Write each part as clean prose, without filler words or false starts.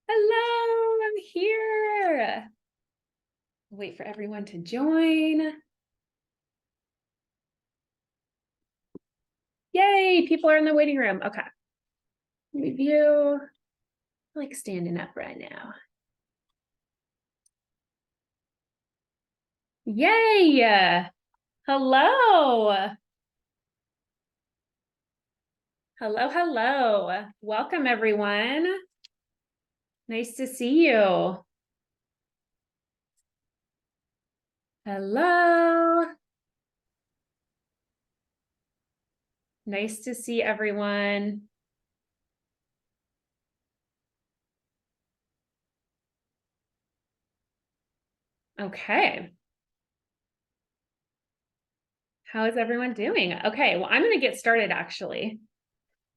Hello, I'm here. Wait for everyone to join. Yay, people are in the waiting room. Okay. Review. I like standing up right now. Yay. Hello. Hello. Welcome, everyone. Nice to see you. Hello. Nice to see everyone. Okay. How is everyone doing? Okay, well, I'm going to get started actually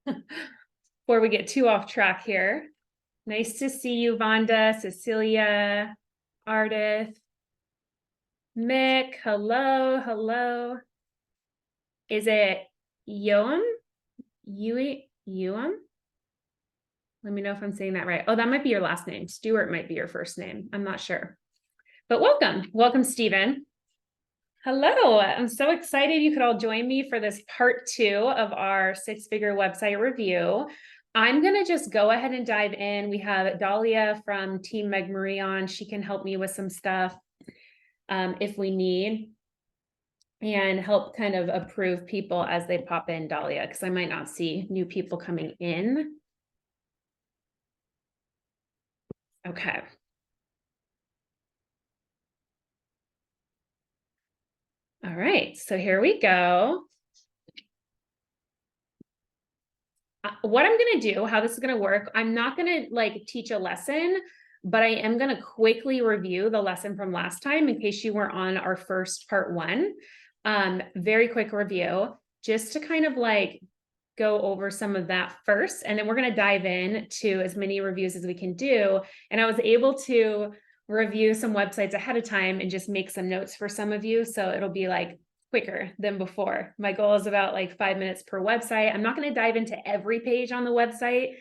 before we get too off track here. Nice to see you, Vonda, Cecilia, Ardith, Mick. Hello. Is it Yoam? Yoam? Let me know if I'm saying that right. Oh, that might be your last name. Stuart might be your first name. I'm not sure. But welcome, Stephen. Hello, I'm so excited you could all join me for this part 2 of our 6-figure website review. I'm going to just go ahead and dive in. We have Dahlia from Team Meg Marie on. She can help me with some stuff if we need, and help kind of approve people as they pop in, Dahlia, because I might not see new people coming in. Okay. All right, so here we go. What I'm going to do, how this is going to work, I'm not going to like teach a lesson, but I am going to quickly review the lesson from last time in case you were on our first part 1. Very quick review, just to kind of like go over some of that first, and then we're going to dive in to as many reviews as we can do. And I was able to review some websites ahead of time and just make some notes for some of you, so it'll be like quicker than before. My goal is about like 5 minutes per website. I'm not going to dive into every page on the website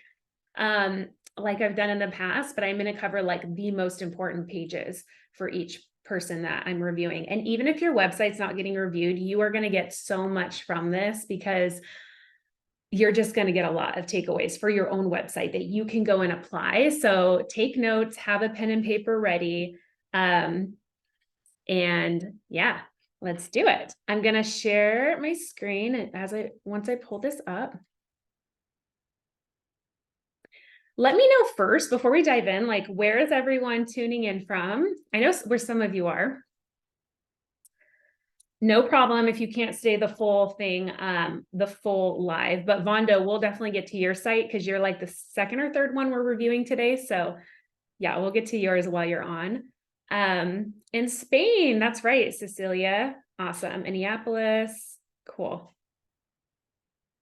like I've done in the past, but I'm going to cover like the most important pages for each person that I'm reviewing. And even if your website's not getting reviewed, you are going to get so much from this, because you're just going to get a lot of takeaways for your own website that you can go and apply. So take notes, have a pen and paper ready. And yeah, let's do it. I'm going to share my screen once I pull this up. Let me know first, before we dive in, like, where is everyone tuning in from? I know where some of you are. No problem if you can't stay the full thing, the full live, but Vonda, we'll definitely get to your site because you're like the second or third one we're reviewing today. So yeah, we'll get to yours while you're on. In Spain, that's right, Cecilia. Awesome. Minneapolis, cool.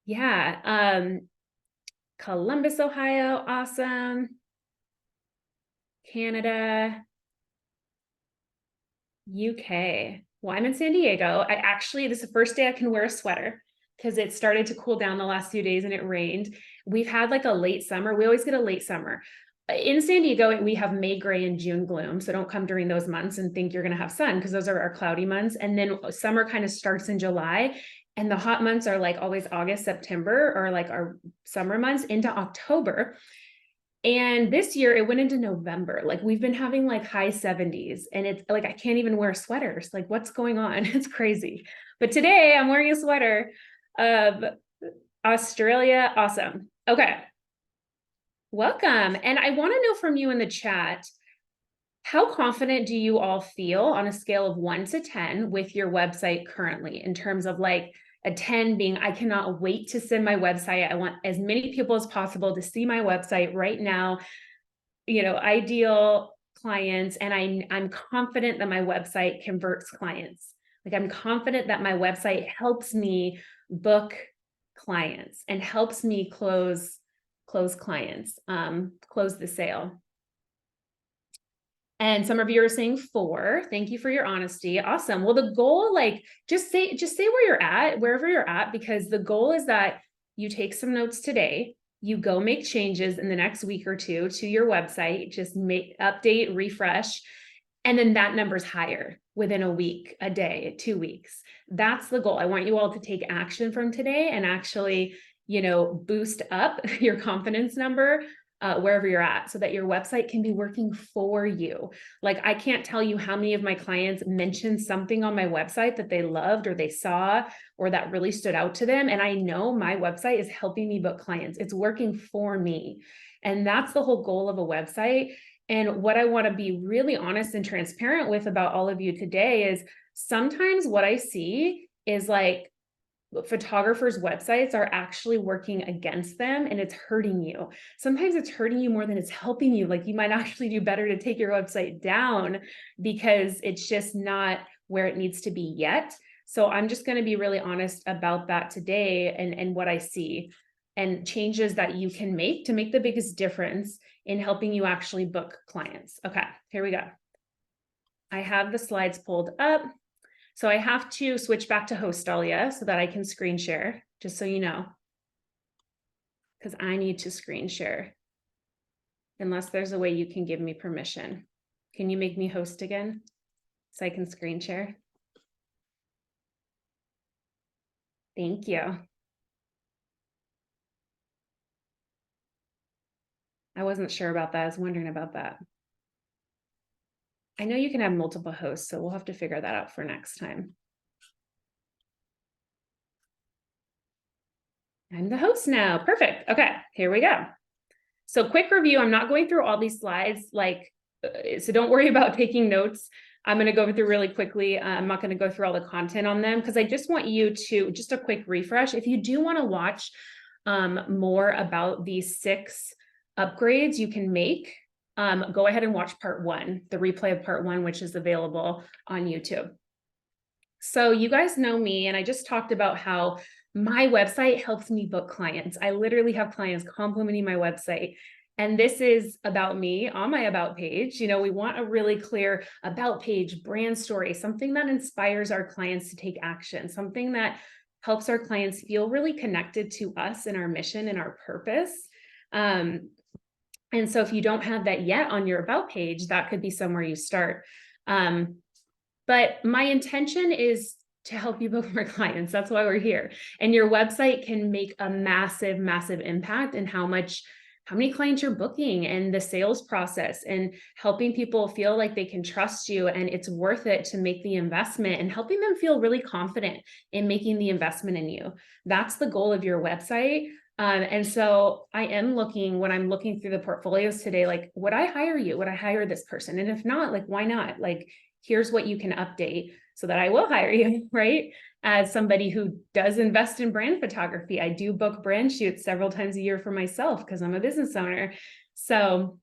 Yeah. Columbus, Ohio, awesome. Canada, UK. Well, I'm in San Diego. This is the first day I can wear a sweater because it started to cool down the last few days and it rained. We've had like a late summer. We always get a late summer. In San Diego, we have May gray and June gloom. So don't come during those months and think you're going to have sun, because those are our cloudy months. And then summer kind of starts in July. And the hot months are like always August, September, or like our summer months into October. And this year it went into November. Like we've been having like high 70s, and it's like I can't even wear sweaters. Like what's going on? It's crazy. But today I'm wearing a sweater of Australia. Awesome. Okay. Welcome. And I want to know from you in the chat, how confident do you all feel on a scale of 1 to 10 with your website currently, in terms of like a 10 being, I cannot wait to send my website. I want as many people as possible to see my website right now, ideal clients. And I'm confident that my website converts clients. Like I'm confident that my website helps me book clients and helps me close clients, close the sale. And some of you are saying 4. Thank you for your honesty. Awesome. Well, the goal, like, just say where you're at, wherever you're at, because the goal is that you take some notes today, you go make changes in the next week or two to your website, just update, refresh, and then that number's higher within a week, a day, 2 weeks. That's the goal. I want you all to take action from today and actually, boost up your confidence number wherever you're at, so that your website can be working for you. Like, I can't tell you how many of my clients mentioned something on my website that they loved or they saw or that really stood out to them. And I know my website is helping me book clients. It's working for me. And that's the whole goal of a website. And what I want to be really honest and transparent with about all of you today is sometimes what I see is like photographers' websites are actually working against them and it's hurting you. Sometimes it's hurting you more than it's helping you. Like, you might actually do better to take your website down because it's just not where it needs to be yet. So I'm just going to be really honest about that today and what I see and changes that you can make to make the biggest difference in helping you actually book clients. Okay, here we go. I have the slides pulled up. So I have to switch back to Hostalia so that I can screen share, just so you know, because I need to screen share unless there's a way you can give me permission. Can you make me host again so I can screen share? Thank you. I wasn't sure about that. I was wondering about that. I know you can have multiple hosts, so we'll have to figure that out for next time. I'm the host now. Perfect. Okay, here we go. So quick review. I'm not going through all these slides, so don't worry about taking notes. I'm going to go through really quickly. I'm not going to go through all the content on them because I just want you to, just a quick refresh. If you do want to watch more about these 6 upgrades you can make, go ahead and watch part 1, the replay of part 1, which is available on YouTube. So you guys know me, and I just talked about how my website helps me book clients. I literally have clients complimenting my website. And this is about me on my about page. We want a really clear about page, brand story, something that inspires our clients to take action, something that helps our clients feel really connected to us and our mission and our purpose. And so if you don't have that yet on your about page, that could be somewhere you start. But my intention is to help you book more clients. That's why we're here. And your website can make a massive, massive impact in how many clients you're booking and the sales process and helping people feel like they can trust you and it's worth it to make the investment and helping them feel really confident in making the investment in you. That's the goal of your website. And so I am looking, when I'm looking through the portfolios today, like, would I hire you? Would I hire this person? And if not, like, why not? Like, here's what you can update so that I will hire you, right? As somebody who does invest in brand photography, I do book brand shoots several times a year for myself because I'm a business owner. So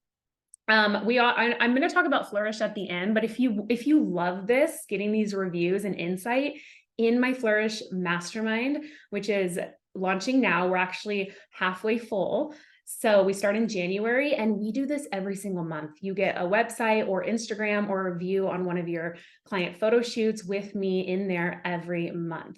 I'm going to talk about Flourish at the end, but if you love this, getting these reviews and insight in my Flourish Mastermind, which is launching now, we're actually halfway full. So we start in January and we do this every single month. You get a website or Instagram or a review on one of your client photo shoots with me in there every month.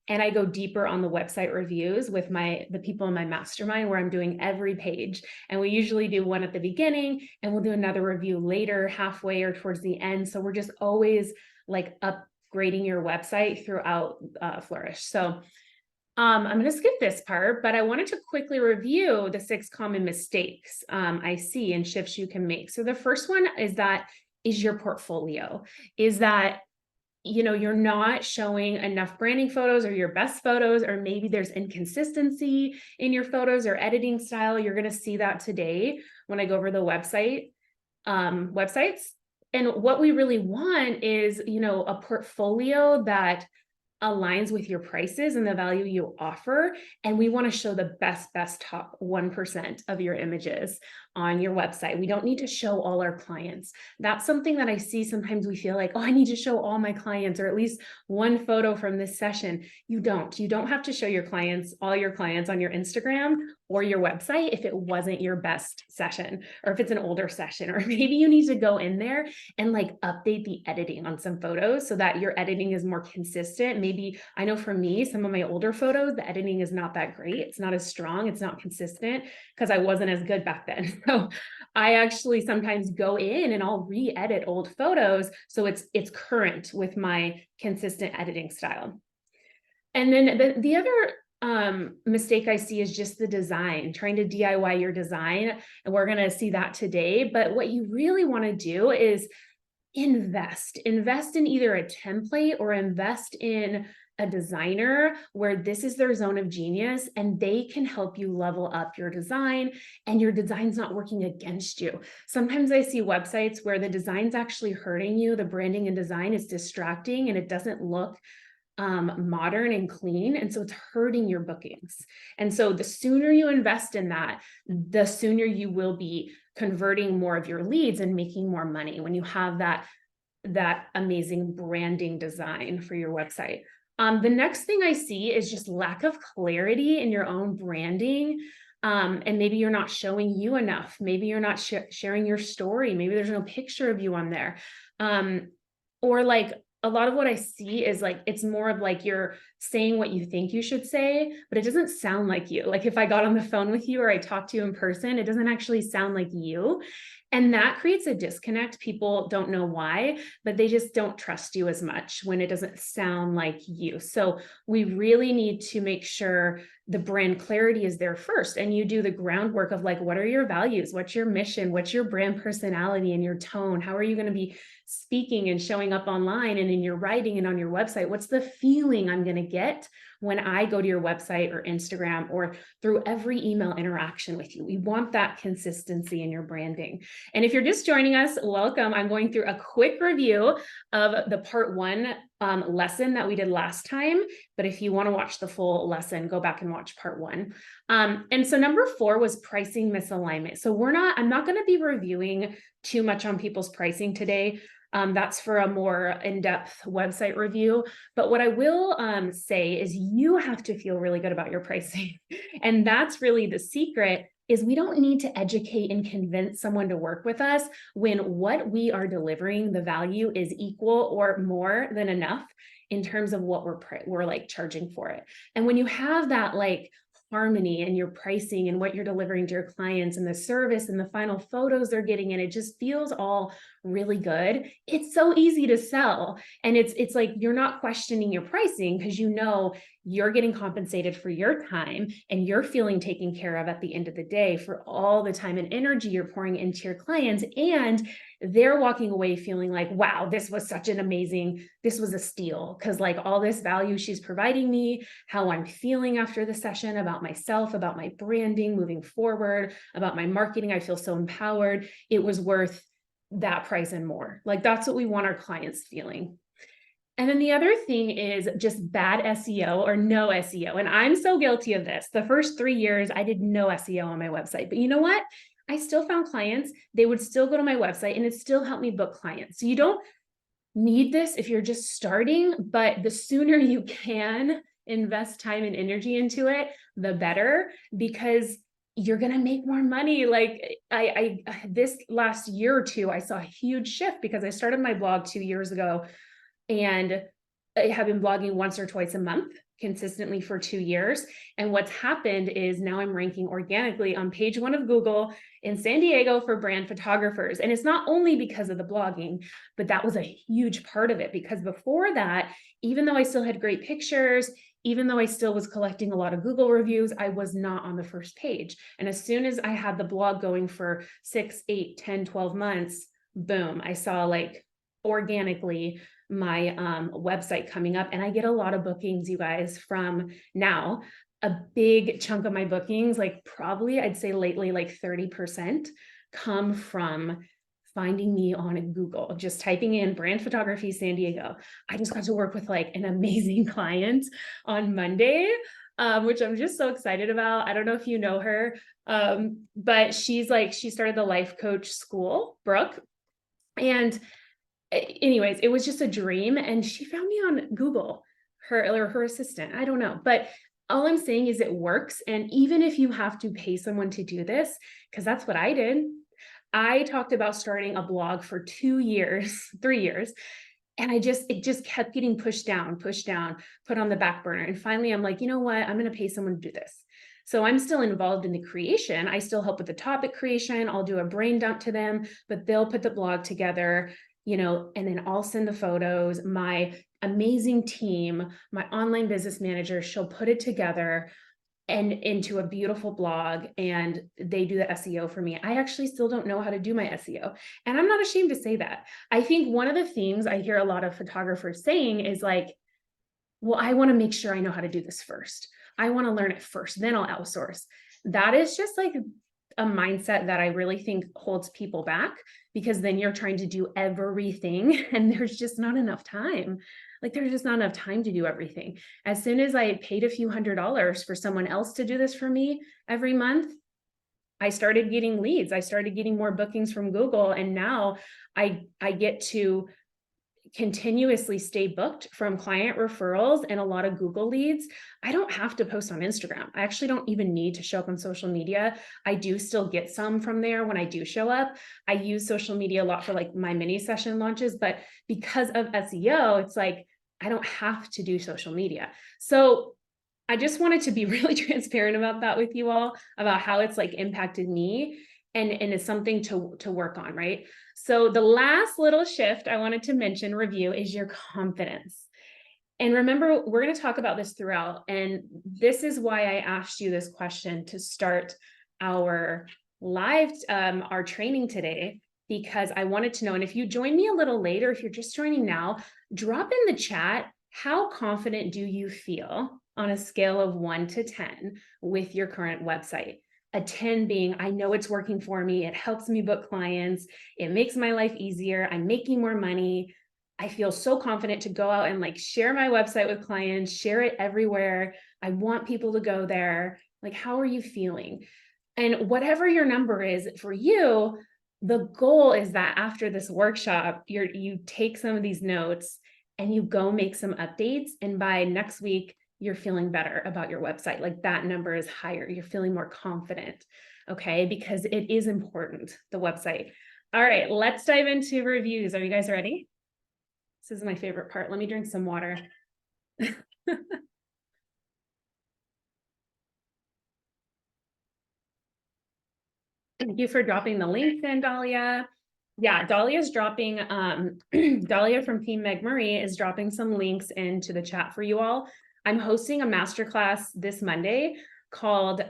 And I go deeper on the website reviews with the people in my mastermind where I'm doing every page. And we usually do one at the beginning and we'll do another review later, halfway or towards the end. So we're just always like upgrading your website throughout Flourish. So I'm going to skip this part, but I wanted to quickly review the 6 common mistakes I see and shifts you can make. So the first one is your portfolio. Is that, you're not showing enough branding photos or your best photos, or maybe there's inconsistency in your photos or editing style. You're going to see that today when I go over the websites. And what we really want is, a portfolio that aligns with your prices and the value you offer. And we want to show the best top 1% of your images. on your website. We don't need to show all our clients. That's something that I see sometimes. We feel like, oh, I need to show all my clients, or at least one photo from this session. You don't have to show your clients, all your clients on your Instagram or your website if it wasn't your best session, or if it's an older session, or maybe you need to go in there and like update the editing on some photos so that your editing is more consistent. Maybe, I know for me, some of my older photos, the editing is not that great. It's not as strong. It's not consistent because I wasn't as good back then. So I actually sometimes go in and I'll re-edit old photos so it's current with my consistent editing style. And then the other mistake I see is just the design, trying to DIY your design. And we're going to see that today. But what you really want to do is invest in either a template or invest in a designer where this is their zone of genius and they can help you level up your design and your design's not working against you. Sometimes I see websites where the design's actually hurting you. The branding and design is distracting and it doesn't look modern and clean. And so it's hurting your bookings. And so the sooner you invest in that, the sooner you will be converting more of your leads and making more money when you have that amazing branding design for your website. The next thing I see is just lack of clarity in your own branding. And maybe you're not showing you enough. Maybe you're not sharing your story. Maybe there's no picture of you on there. Or like, a lot of what I see is like, it's more of like you're saying what you think you should say, but it doesn't sound like you. Like if I got on the phone with you or I talked to you in person, it doesn't actually sound like you. And that creates a disconnect. People don't know why, but they just don't trust you as much when it doesn't sound like you. So we really need to make sure the brand clarity is there first. And you do the groundwork of like, what are your values? What's your mission? What's your brand personality and your tone? How are you going to be speaking and showing up online and in your writing and on your website? What's the feeling I'm going to get when I go to your website or Instagram or through every email interaction with you? We want that consistency in your branding. And if you're just joining us, welcome. I'm going through a quick review of the part one lesson that we did last time. But if you want to watch the full lesson, go back and watch part one. And so number 4 was pricing misalignment. So I'm not going to be reviewing too much on people's pricing today. That's for a more in-depth website review. But what I will say is you have to feel really good about your pricing. And that's really the secret, is we don't need to educate and convince someone to work with us when what we are delivering, the value is equal or more than enough in terms of what we're like charging for it. And when you have that like harmony in your pricing and what you're delivering to your clients and the service and the final photos they're getting, and it just feels all really good. It's so easy to sell. And it's like, you're not questioning your pricing because you know you're getting compensated for your time and you're feeling taken care of at the end of the day for all the time and energy you're pouring into your clients. And they're walking away feeling like, wow, this was a steal. Cause like all this value she's providing me, how I'm feeling after the session about myself, about my branding moving forward, about my marketing. I feel so empowered. It was worth that price and more. Like that's what we want our clients feeling. And then the other thing is just bad SEO or no SEO. And I'm so guilty of this. The first 3 years, I did no SEO on my website, but you know what? I still found clients. They would still go to my website and it still helped me book clients. So you don't need this if you're just starting, but the sooner you can invest time and energy into it, the better, because you're going to make more money. Like I this last year or two, I saw a huge shift because I started my blog 2 years ago and I have been blogging once or twice a month consistently for 2 years. And what's happened is now I'm ranking organically on page 1 of Google in San Diego for brand photographers. And it's not only because of the blogging, but that was a huge part of it, because before that, even though I still had great pictures, even though I still was collecting a lot of Google reviews, I was not on the first page. And as soon as I had the blog going for 6, 8, 10, 12 months, boom, I saw like organically my website coming up. And I get a lot of bookings, you guys, from now. A big chunk of my bookings, like probably I'd say lately, like 30% come from finding me on Google, just typing in brand photography San Diego. I just got to work with like an amazing client on Monday. which I'm just so excited about. I don't know if you know her, but she started the life coach school, Brooke. And anyways, it was just a dream. And she found me on Google, her assistant. I don't know, but all I'm saying is it works. And even if you have to pay someone to do this, because that's what I did. I talked about starting a blog for 2 years, 3 years. And it just kept getting pushed down, put on the back burner. And finally, I'm like, you know what? I'm going to pay someone to do this. So I'm still involved in the creation. I still help with the topic creation. I'll do a brain dump to them, but they'll put the blog together, and then I'll send the photos. My amazing team, my online business manager, she'll put it together and into a beautiful blog, and they do the SEO for me. I actually still don't know how to do my SEO. And I'm not ashamed to say that. I think one of the things I hear a lot of photographers saying is like, well, I want to make sure I know how to do this first. I want to learn it first, then I'll outsource. That is just like a mindset that I really think holds people back, because then you're trying to do everything and there's just not enough time. Like there's just not enough time to do everything. As soon as I paid a few $100s for someone else to do this for me every month, I started getting leads. I started getting more bookings from Google. And now I get to continuously stay booked from client referrals and a lot of Google leads. I don't have to post on Instagram. I actually don't even need to show up on social media. I do still get some from there when I do show up. I use social media a lot for like my mini session launches, but because of SEO, it's like, I don't have to do social media. So I just wanted to be really transparent about that with you all, about how it's like impacted me, and it's something to work on, right? So the last little shift I wanted to mention, review, is your confidence. And remember, we're going to talk about this throughout. And this is why I asked you this question to start our our training today, because I wanted to know, and if you join me a little later, if you're just joining now, drop in the chat, how confident do you feel on a scale of 1 to 10 with your current website? A 10 being, I know it's working for me. It helps me book clients. It makes my life easier. I'm making more money. I feel so confident to go out and like share my website with clients, share it everywhere. I want people to go there. Like, how are you feeling? And whatever your number is for you, the goal is that after this workshop, you take some of these notes and you go make some updates. And by next week, you're feeling better about your website. Like that number is higher. You're feeling more confident. Okay. Because it is important, the website. All right. Let's dive into reviews. Are you guys ready? This is my favorite part. Let me drink some water. Thank you for dropping the links in, Dahlia. Yeah, Dahlia's dropping, Dahlia from Team Meg Marie is dropping some links into the chat for you all. I'm hosting a masterclass this Monday called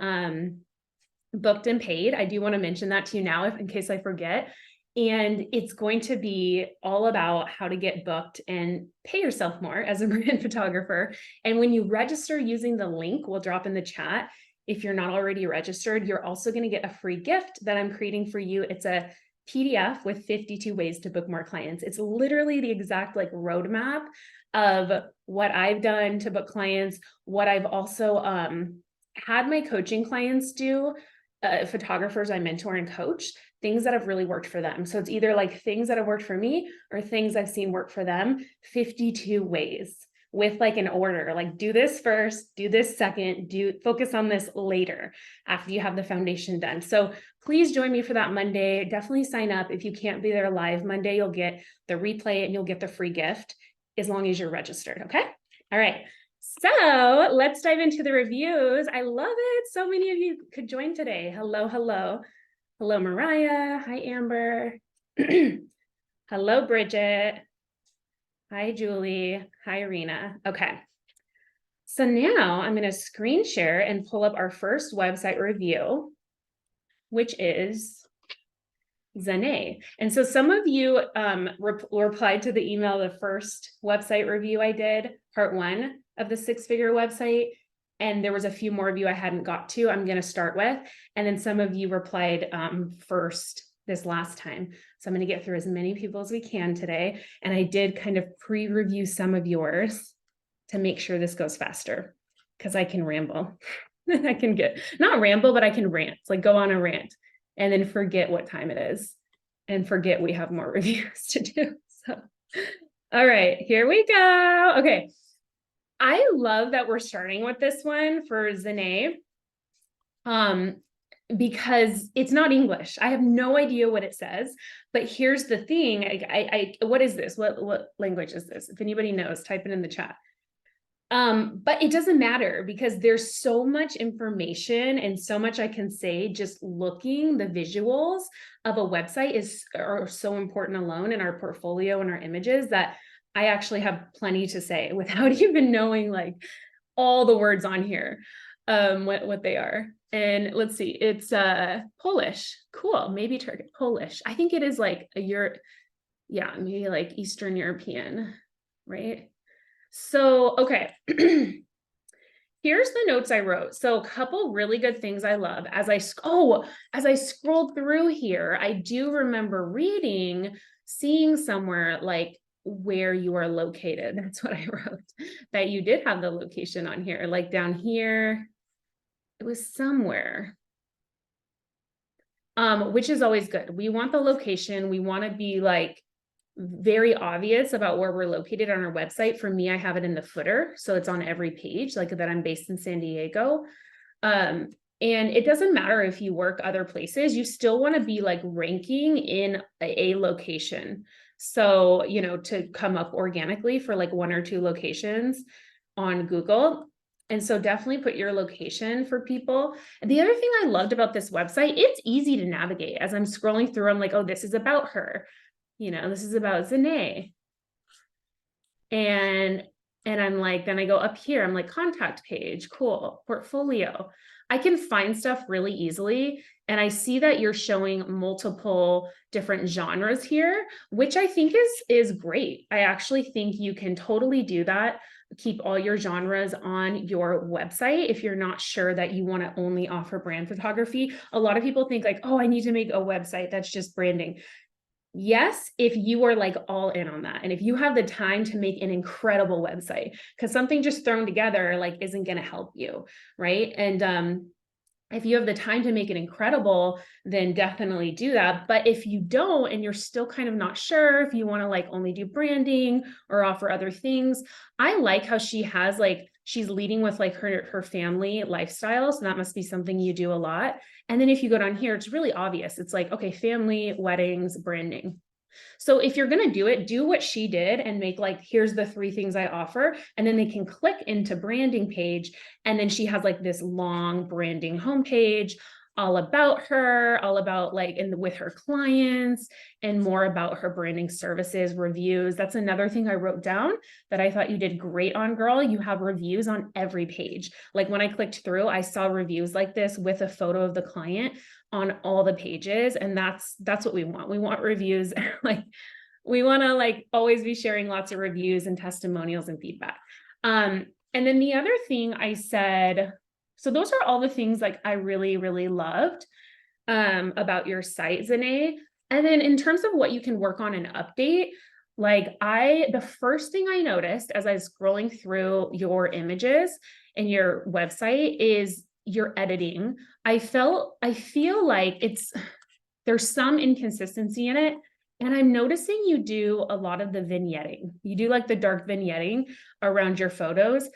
Booked and Paid. I do want to mention that to you now, in case I forget. And it's going to be all about how to get booked and pay yourself more as a brand photographer. And when you register using the link we'll drop in the chat, if you're not already registered, you're also going to get a free gift that I'm creating for you. It's a PDF with 52 ways to book more clients. It's literally the exact like roadmap of what I've done to book clients, what I've also had my coaching clients do, photographers I mentor and coach, things that have really worked for them. So it's either like things that have worked for me or things I've seen work for them, 52 ways with like an order, like do this first, do this second, focus on this later after you have the foundation done. So please join me for that Monday. Definitely sign up. If you can't be there live Monday, you'll get the replay and you'll get the free gift as long as you're registered. Okay. All right. So let's dive into the reviews. I love it. So many of you could join today. Hello, hello. Hello, Mariah. Hi, Amber. Hello, Bridget. Hi, Julie. Hi, Irina. Okay. So now I'm going to screen share and pull up our first website review, which is Zane. And so some of you replied to the email, the first website review I did, part 1 of the 6-figure website. And there was a few more of you I hadn't got to, I'm going to start with. And then some of you replied first this last time. So I'm going to get through as many people as we can today. And I did kind of pre-review some of yours to make sure this goes faster. because I can ramble. I can not ramble, but I can rant, like go on a rant and then forget what time it is and forget we have more reviews to do. So, all right, here we go. Okay. I love that we're starting with this one for Zane. Because it's not English. I have no idea what it says, but here's the thing. What is this? What language is this? If anybody knows, type it in the chat. But it doesn't matter because there's so much information and so much I can say. Just looking, the visuals of a website are so important alone in our portfolio and our images that I actually have plenty to say without even knowing like all the words on here, what they are. And let's see, it's Polish. Cool. Maybe Turkish, Polish. I think it is like yeah, maybe like Eastern European, right? So, okay. Here's the notes I wrote. So a couple really good things I love as I scrolled through here, I do remember seeing somewhere like where you are located. That's what I wrote, that you did have the location on here, like down here. It was somewhere, which is always good. We want the location. We want to be like very obvious about where we're located on our website. For me, I have it in the footer, so it's on every page, like that I'm based in San Diego. And it doesn't matter if you work other places, you still want to be like ranking in a location. So, you know, to come up organically for like 1 or 2 locations on Google. And so definitely put your location for people. And the other thing I loved about this website, it's easy to navigate. As I'm scrolling through, I'm like, oh, this is about her. You know, this is about Zane. And I'm like, then I go up here, I'm like, contact page, cool, portfolio. I can find stuff really easily. And I see that you're showing multiple different genres here, which I think is great. I actually think you can totally do that. Keep all your genres on your website if you're not sure that you want to only offer brand photography. A lot of people think like, oh, I need to make a website that's just branding. Yes, if you are like all in on that. And if you have the time to make an incredible website, because something just thrown together like isn't going to help you, right? And if you have the time to make it incredible, then definitely do that. But if you don't, and you're still kind of not sure if you want to like only do branding or offer other things, I like how she has like, she's leading with like her family lifestyle. So that must be something you do a lot. And then if you go down here, it's really obvious. It's like, okay, family, weddings, branding. So if you're going to do it, do what she did and make like, here's the 3 things I offer. And then they can click into branding page. And then she has like this long branding homepage, all about her, all about like, and with her clients and more about her branding services, reviews. That's another thing I wrote down that I thought you did great on, girl. You have reviews on every page. Like when I clicked through, I saw reviews like this with a photo of the client on all the pages. And that's what we want. We want reviews. Like we want to like always be sharing lots of reviews and testimonials and feedback. And then the other thing I said, so those are all the things like I really, really loved about your site, Zane. And then in terms of what you can work on and update, like the first thing I noticed as I was scrolling through your images and your website is your editing. I feel like there's some inconsistency in it. And I'm noticing you do a lot of the vignetting. You do like the dark vignetting around your photos.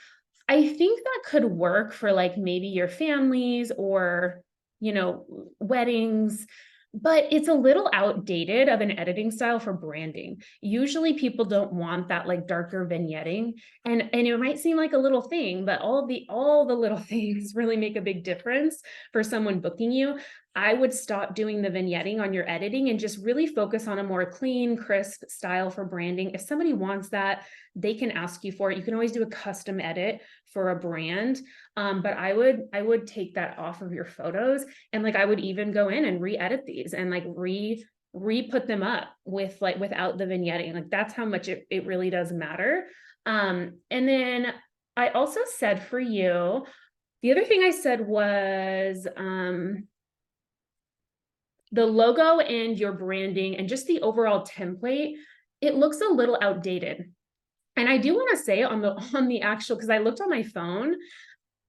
I think that could work for like maybe your families or, you know, weddings, but it's a little outdated of an editing style for branding. Usually people don't want that like darker vignetting, and it might seem like a little thing, but all the little things really make a big difference for someone booking you. I would stop doing the vignetting on your editing and just really focus on a more clean, crisp style for branding. If somebody wants that, they can ask you for it. You can always do a custom edit for a brand. But I would take that off of your photos, and like I would even go in and re-edit these and like re-put them up with like without the vignetting. Like that's how much it really does matter. And then I also said for you, the other thing I said was the logo and your branding and just the overall template, it looks a little outdated. And I do want to say on the actual, because I looked on my phone,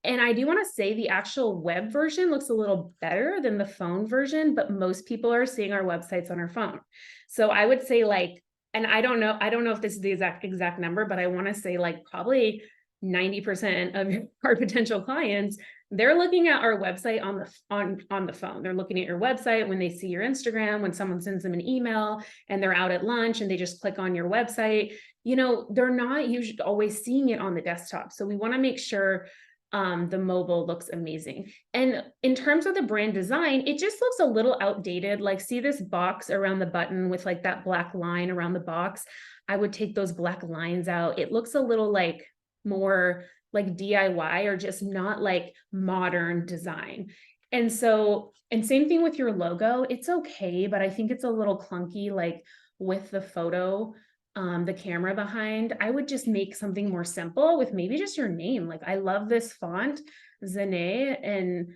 And I do want to say the actual web version looks a little better than the phone version, but most people are seeing our websites on our phone. So I would say like, and I don't know if this is the exact number, but I want to say like probably 90% of our potential clients, they're looking at our website on the phone. They're looking at your website when they see your Instagram, when someone sends them an email and they're out at lunch and they just click on your website. They're not usually always seeing it on the desktop. So we want to make sure the mobile looks amazing. And in terms of the brand design, it just looks a little outdated. Like, see this box around the button with like that black line around the box? I would take those black lines out. It looks a little like more like DIY or just not like modern design. And same thing with your logo. It's okay, but I think it's a little clunky, like with the photo, the camera behind. I would just make something more simple with maybe just your name. Like, I love this font, Zane, and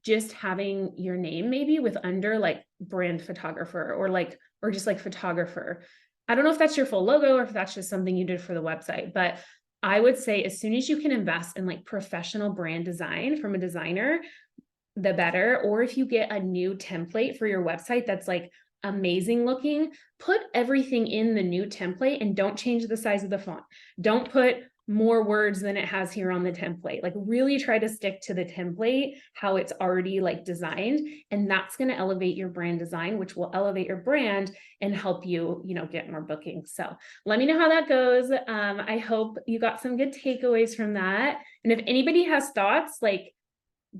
just having your name maybe with under like brand photographer or just like photographer. I don't know if that's your full logo or if that's just something you did for the website, but I would say as soon as you can invest in like professional brand design from a designer, the better. Or if you get a new template for your website that's like amazing looking, put everything in the new template and don't change the size of the font. Don't put more words than it has here on the template. Like, really try to stick to the template, how it's already like designed. And that's going to elevate your brand design, which will elevate your brand and help you, get more bookings. So let me know how that goes. I hope you got some good takeaways from that. And if anybody has thoughts, like,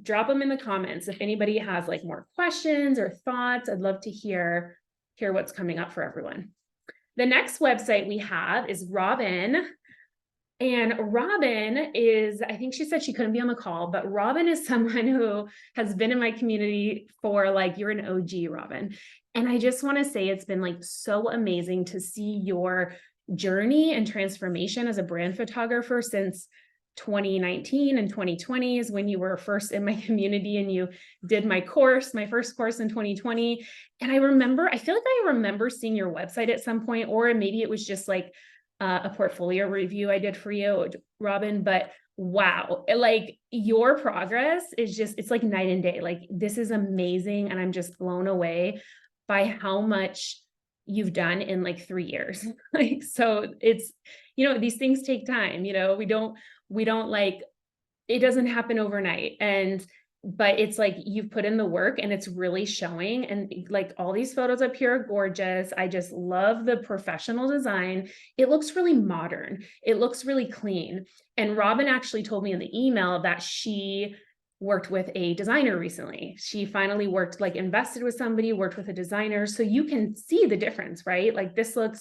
drop them in the comments. If anybody has like more questions or thoughts, I'd love to hear what's coming up for everyone. The next website we have is Robin. And Robin is, I think she said she couldn't be on the call, but Robin is someone who has been in my community for like, you're an OG, Robin. And I just want to say it's been like so amazing to see your journey and transformation as a brand photographer since 2019 and 2020 is when you were first in my community and you did my first course in 2020. And I feel like I remember seeing your website at some point, or maybe it was just like a portfolio review I did for you, Robin, but wow, like your progress is just, it's like night and day. Like, this is amazing. And I'm just blown away by how much you've done in like 3 years. Like, so it's, these things take time, we don't like, it doesn't happen overnight. But it's like you've put in the work and it's really showing. And like, all these photos up here are gorgeous. I just love the professional design. It looks really modern. It looks really clean. And Robin actually told me in the email that she worked with a designer recently. She finally invested with somebody, worked with a designer. So you can see the difference, right? Like, this looks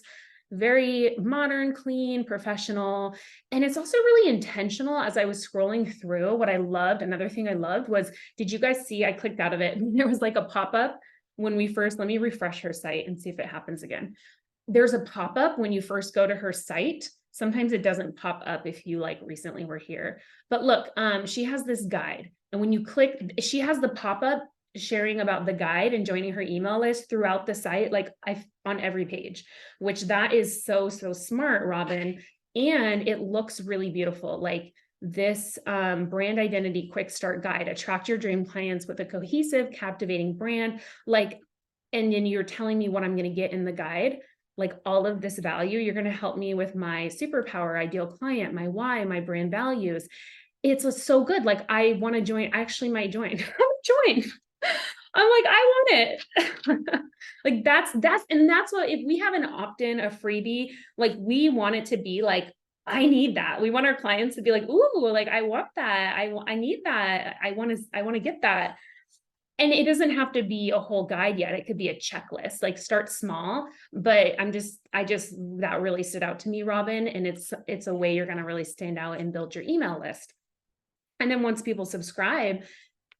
very modern, clean, professional. And it's also really intentional. As I was scrolling through, another thing I loved was, did you guys see, I clicked out of it, there was like a pop-up when let me refresh her site and see if it happens again. There's a pop-up when you first go to her site. Sometimes it doesn't pop up if you like recently were here, but look, she has this guide. And when you click, she has the pop-up sharing about the guide and joining her email list throughout the site, like on every page, which that is so smart, Robin. And it looks really beautiful. Like, this brand identity quick start guide, attract your dream clients with a cohesive, captivating brand. Like, and then you're telling me what I'm going to get in the guide, like all of this value. You're going to help me with my superpower, ideal client, my why, my brand values. It's so good. Like, I want to join. I actually might join. Join. I'm like, I want it. Like, that's what, if we have an opt-in, a freebie, like, we want it to be like, I need that. We want our clients to be like, ooh, like, I want that. I need that. I want to get that. And it doesn't have to be a whole guide yet. It could be a checklist, like, start small, but that really stood out to me, Robin. And it's a way you're going to really stand out and build your email list. And then once people subscribe,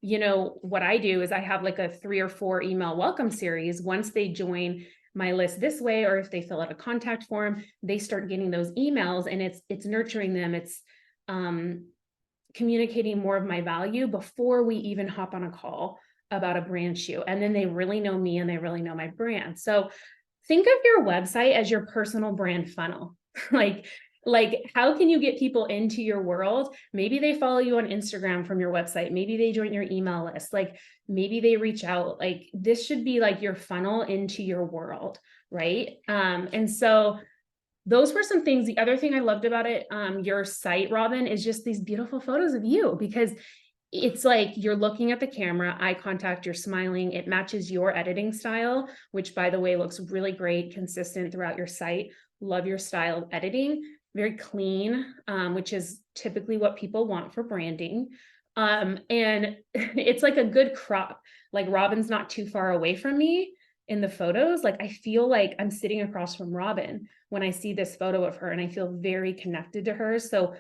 what I do is I have like a 3 or 4 email welcome series. Once they join my list this way, or if they fill out a contact form, they start getting those emails, and it's nurturing them. It's communicating more of my value before we even hop on a call about a brand shoot. And then they really know me and they really know my brand. So think of your website as your personal brand funnel. Like, Like, how can you get people into your world? Maybe they follow you on Instagram from your website. Maybe they join your email list. Like, maybe they reach out. Like, this should be like your funnel into your world, right? And so those were some things. The other thing I loved about it, your site, Robin, is just these beautiful photos of you, because it's like you're looking at the camera, eye contact, you're smiling. It matches your editing style, which, by the way, looks really great, consistent throughout your site. Love your style of editing, very clean, which is typically what people want for branding. And it's like a good crop. Like, Robin's not too far away from me in the photos. Like, I feel like I'm sitting across from Robin when I see this photo of her, and I feel very connected to her. So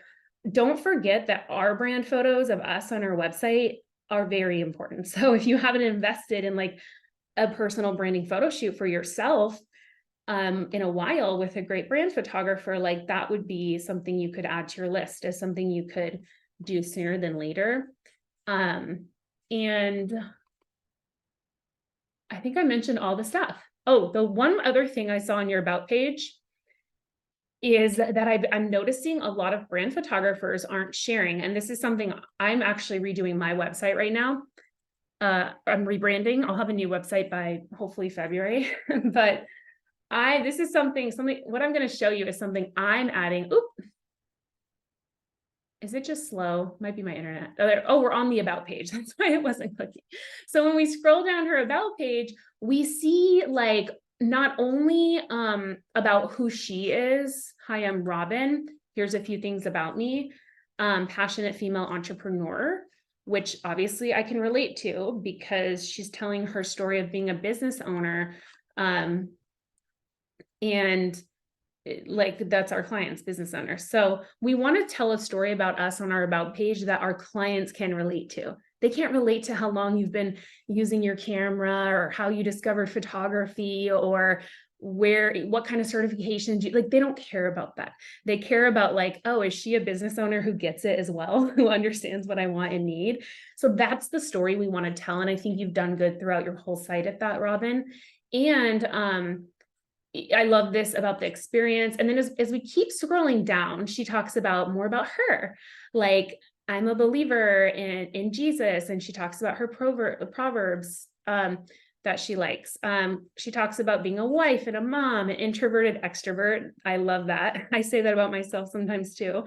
don't forget that our brand photos of us on our website are very important. So if you haven't invested in like a personal branding photo shoot for yourself in a while with a great brand photographer, like, that would be something you could add to your list as something you could do sooner than later. And I think I mentioned all the stuff. Oh, the one other thing I saw on your about page is that I'm noticing a lot of brand photographers aren't sharing. And this is something I'm actually redoing my website right now. I'm rebranding. I'll have a new website by hopefully February. But this is something, what I'm going to show you is something I'm adding. Oop. Is it just slow? Might be my internet. Oh, we're on the about page. That's why it wasn't clicking. So when we scroll down her about page, we see like not only about who she is. Hi, I'm Robin. Here's a few things about me. Passionate female entrepreneur, which obviously I can relate to because she's telling her story of being a business owner. And like, that's our clients, business owners. So we want to tell a story about us on our about page that our clients can relate to. They can't relate to how long you've been using your camera or how you discovered photography or what kind of certifications you like. They don't care about that. They care about like, oh, is she a business owner who gets it as well, who understands what I want and need? So that's the story we want to tell. And I think you've done good throughout your whole site at that, Robin. And I love this about the experience. And then as we keep scrolling down, she talks about more about her. Like, I'm a believer in Jesus. And she talks about her proverbs that she likes. She talks about being a wife and a mom, an introverted extrovert. I love that. I say that about myself sometimes too.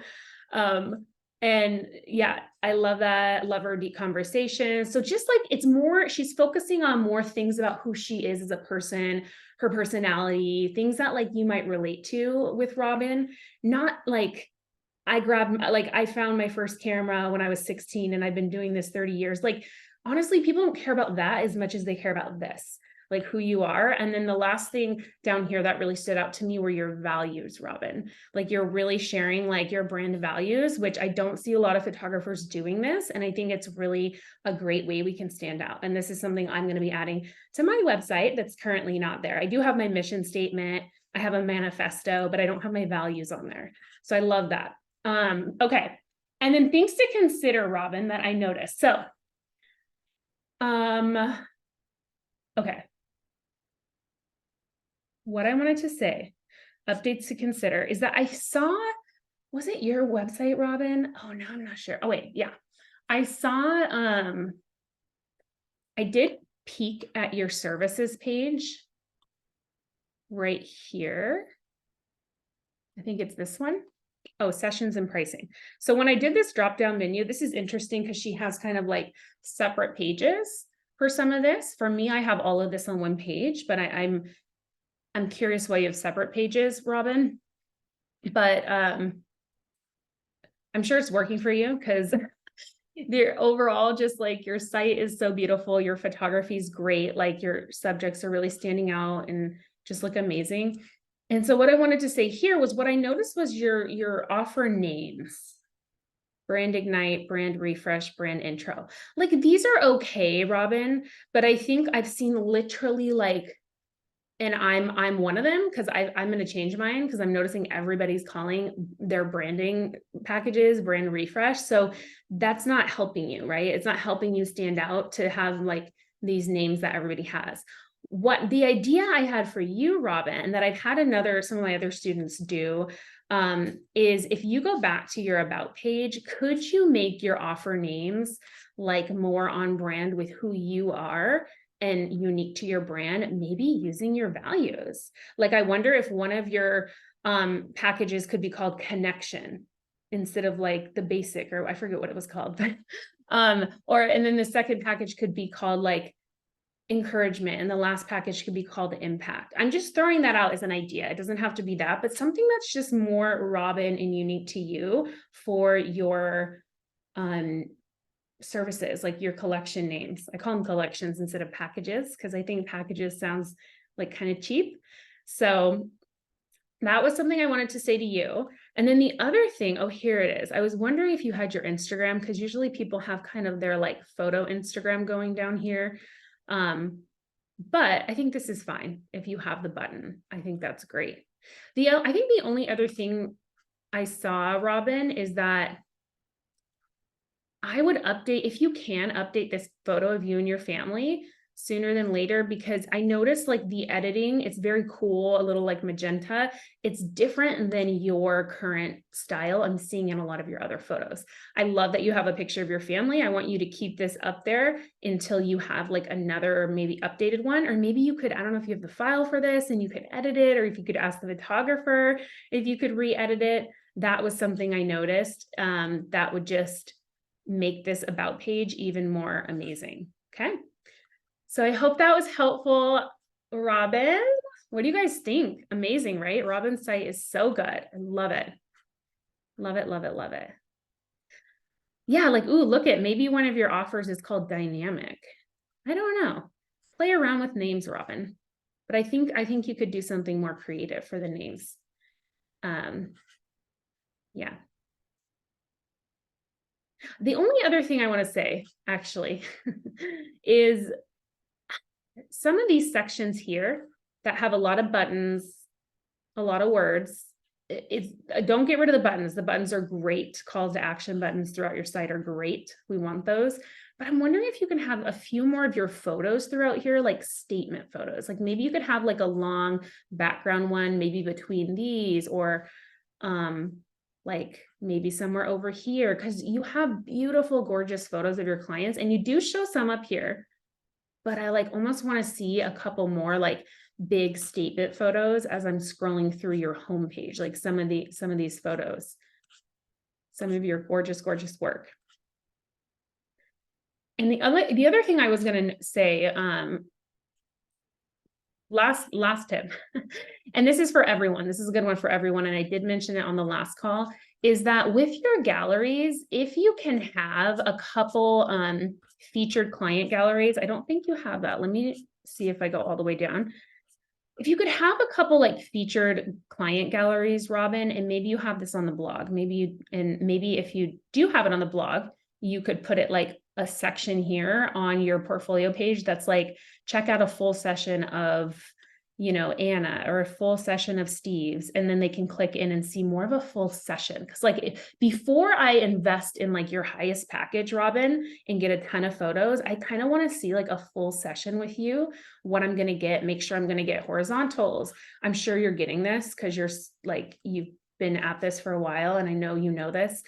And yeah, I love that. Love her deep conversation. So just like, it's more, she's focusing on more things about who she is as a person, her personality, things that like you might relate to with Robin. Not like, I found my first camera when I was 16 and I've been doing this 30 years. Like, honestly, people don't care about that as much as they care about this, like who you are. And then the last thing down here that really stood out to me were your values, Robin. Like, you're really sharing like your brand values, which I don't see a lot of photographers doing this. And I think it's really a great way we can stand out. And this is something I'm going to be adding to my website that's currently not there. I do have my mission statement. I have a manifesto, but I don't have my values on there. So I love that. Okay. And then things to consider, Robin, that I noticed. So, okay. What I wanted to say, updates to consider, is that I saw, was it your website, Robin? Oh, no, I'm not sure. Oh, wait. Yeah. I saw, I did peek at your services page right here. I think it's this one. Oh, sessions and pricing. So when I did this drop-down menu, this is interesting because she has kind of like separate pages for some of this. For me, I have all of this on one page, but I'm curious why you have separate pages, Robin. But I'm sure it's working for you because they're overall just like your site is so beautiful. Your photography is great. Like, your subjects are really standing out and just look amazing. And so what I wanted to say here was what I noticed was your offer names: Brand Ignite, Brand Refresh, Brand Intro. Like, these are okay, Robin, but I think I've seen literally like, and I'm one of them because I'm going to change mine because I'm noticing everybody's calling their branding packages Brand Refresh. So that's not helping you, right? It's not helping you stand out to have like these names that everybody has. What the idea I had for you, Robin, that I've had some of my other students do, is if you go back to your about page, could you make your offer names like more on brand with who you are and unique to your brand, maybe using your values? Like, I wonder if one of your packages could be called connection instead of like the basic, or I forget what it was called, but and then the second package could be called like encouragement, and the last package could be called impact. I'm just throwing that out as an idea. It doesn't have to be that, but something that's just more Robin and unique to you for your services, like your collection names. I call them collections instead of packages because I think packages sounds like kind of cheap. So that was something I wanted to say to you. And then the other thing, oh, here it is. I was wondering if you had your Instagram, because usually people have kind of their like photo Instagram going down here. But I think this is fine if you have the button. I think that's great. I think the only other thing I saw, Robin, is that I would update, if you can update this photo of you and your family sooner than later, because I noticed like the editing, it's very cool, a little like magenta. It's different than your current style I'm seeing in a lot of your other photos. I love that you have a picture of your family. I want you to keep this up there until you have like another maybe updated one, or maybe you could, I don't know if you have the file for this and you could edit it, or if you could ask the photographer if you could re-edit it. That was something I noticed that would just make this about page even more amazing. Okay. So I hope that was helpful, Robin. What do you guys think? Amazing, right? Robin's site is so good. I love it. Love it, love it, love it. Yeah, like, ooh, look at, maybe one of your offers is called dynamic. I don't know. Play around with names, Robin. But I think you could do something more creative for the names. Yeah. The only other thing I want to say, actually, is some of these sections here that have a lot of buttons, a lot of words, don't get rid of the buttons. The buttons are great. Calls to action buttons throughout your site are great. We want those. But I'm wondering if you can have a few more of your photos throughout here, like statement photos. Like maybe you could have like a long background one, maybe between these, or like maybe somewhere over here, because you have beautiful, gorgeous photos of your clients, and you do show some up here. But I like almost want to see a couple more like big statement photos as I'm scrolling through your homepage, like some of these photos, some of your gorgeous, gorgeous work. And the other thing I was going to say, last tip, and this is for everyone. This is a good one for everyone. And I did mention it on the last call, is that with your galleries, if you can have a couple featured client galleries, I don't think you have that. Let me see if I go all the way down. If you could have a couple like featured client galleries, Robin, and maybe you have this on the blog, maybe if you do have it on the blog, you could put it like a section here on your portfolio page that's like, check out a full session of, Anna, or a full session of Steve's, and then they can click in and see more of a full session. Because like before I invest in like your highest package, Robin, and get a ton of photos, I kind of want to see like a full session with you, what I'm going to get, make sure I'm going to get horizontals. I'm sure you're getting this because you're like, you've been at this for a while, and I know you know this.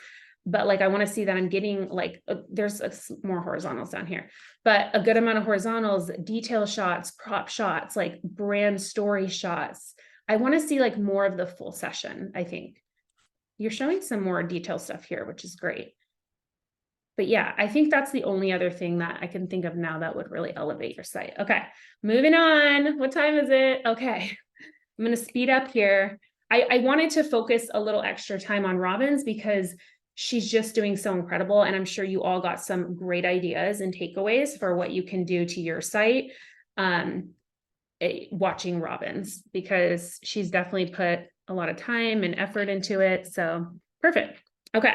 But like, I want to see that I'm getting like, there's more horizontals down here, but a good amount of horizontals, detail shots, crop shots, like brand story shots. I want to see like more of the full session. I think you're showing some more detail stuff here, which is great. But yeah, I think that's the only other thing that I can think of now that would really elevate your site. Okay, moving on. What time is it? Okay, I'm going to speed up here. I wanted to focus a little extra time on Robin's because she's just doing so incredible. And I'm sure you all got some great ideas and takeaways for what you can do to your site watching Robin's, because she's definitely put a lot of time and effort into it. So perfect. Okay.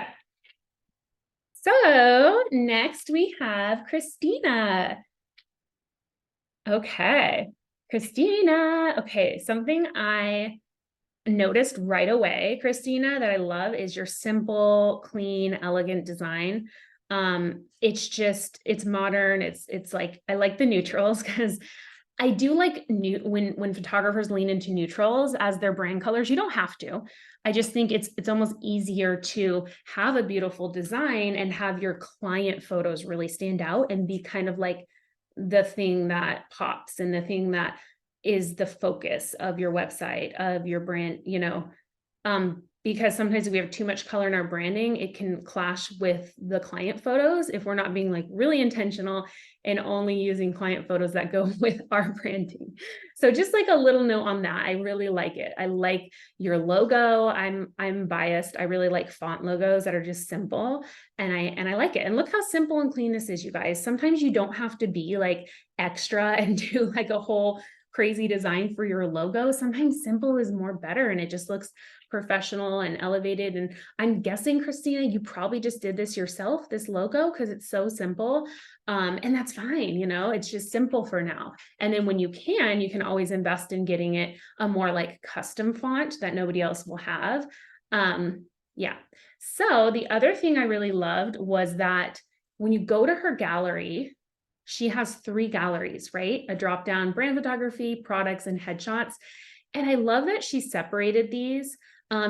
So next we have Christina. Okay. Christina. Okay. Something I noticed right away, Christina, that I love is your simple, clean, elegant design. It's modern. It's like, I like the neutrals because I do like when photographers lean into neutrals as their brand colors. You don't have to, I just think it's almost easier to have a beautiful design and have your client photos really stand out and be kind of like the thing that pops and the thing that is the focus of your website, of your brand, because sometimes if we have too much color in our branding, it can clash with the client photos if we're not being like really intentional and only using client photos that go with our branding. So just like a little note on that, I really like it. I like your logo. I'm biased. I really like font logos that are just simple, and I like it. And look how simple and clean this is, you guys. Sometimes you don't have to be like extra and do like a whole crazy design for your logo. Sometimes simple is more better, and it just looks professional and elevated. And I'm guessing, Christina, you probably just did this yourself, this logo, because it's so simple. And that's fine, it's just simple for now. And then when you can always invest in getting it a more like custom font that nobody else will have. Yeah. So the other thing I really loved was that when you go to her gallery, she has 3 galleries, right? A drop down: brand photography, products, and headshots. And I love that she separated these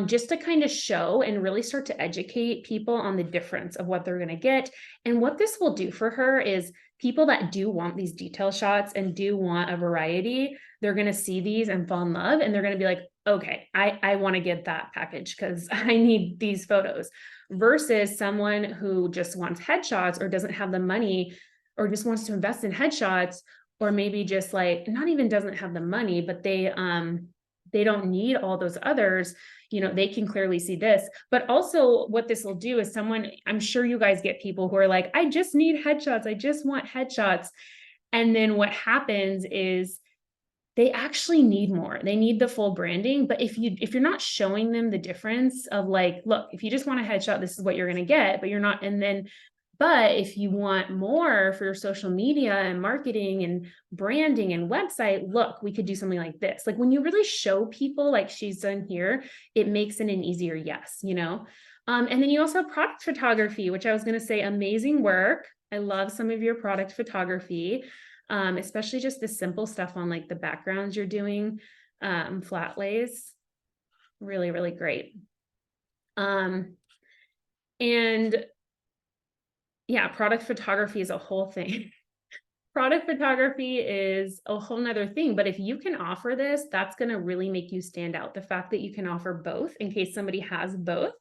just to kind of show and really start to educate people on the difference of what they're going to get. And what this will do for her is people that do want these detail shots and do want a variety, they're going to see these and fall in love. And they're going to be like, okay, I want to get that package because I need these photos, versus someone who just wants headshots or doesn't have the money or just wants to invest in headshots, or maybe just like not even doesn't have the money, but they don't need all those others. They can clearly see this. But also what this will do is I'm sure you guys get people who are like, I just need headshots. I just want headshots. And then what happens is they actually need more. They need the full branding. But if you're not showing them the difference of like, look, if you just want a headshot, this is what you're going to get, but you're not. But if you want more for your social media and marketing and branding and website, look, we could do something like this. Like when you really show people like she's done here, it makes it an easier yes, And then you also have product photography, which I was going to say, amazing work. I love some of your product photography, especially just the simple stuff on like the backgrounds you're doing, flat lays. Really, really great. And yeah, product photography is a whole thing. Product photography is a whole nother thing, but if you can offer this, that's going to really make you stand out. The fact that you can offer both in case somebody has both.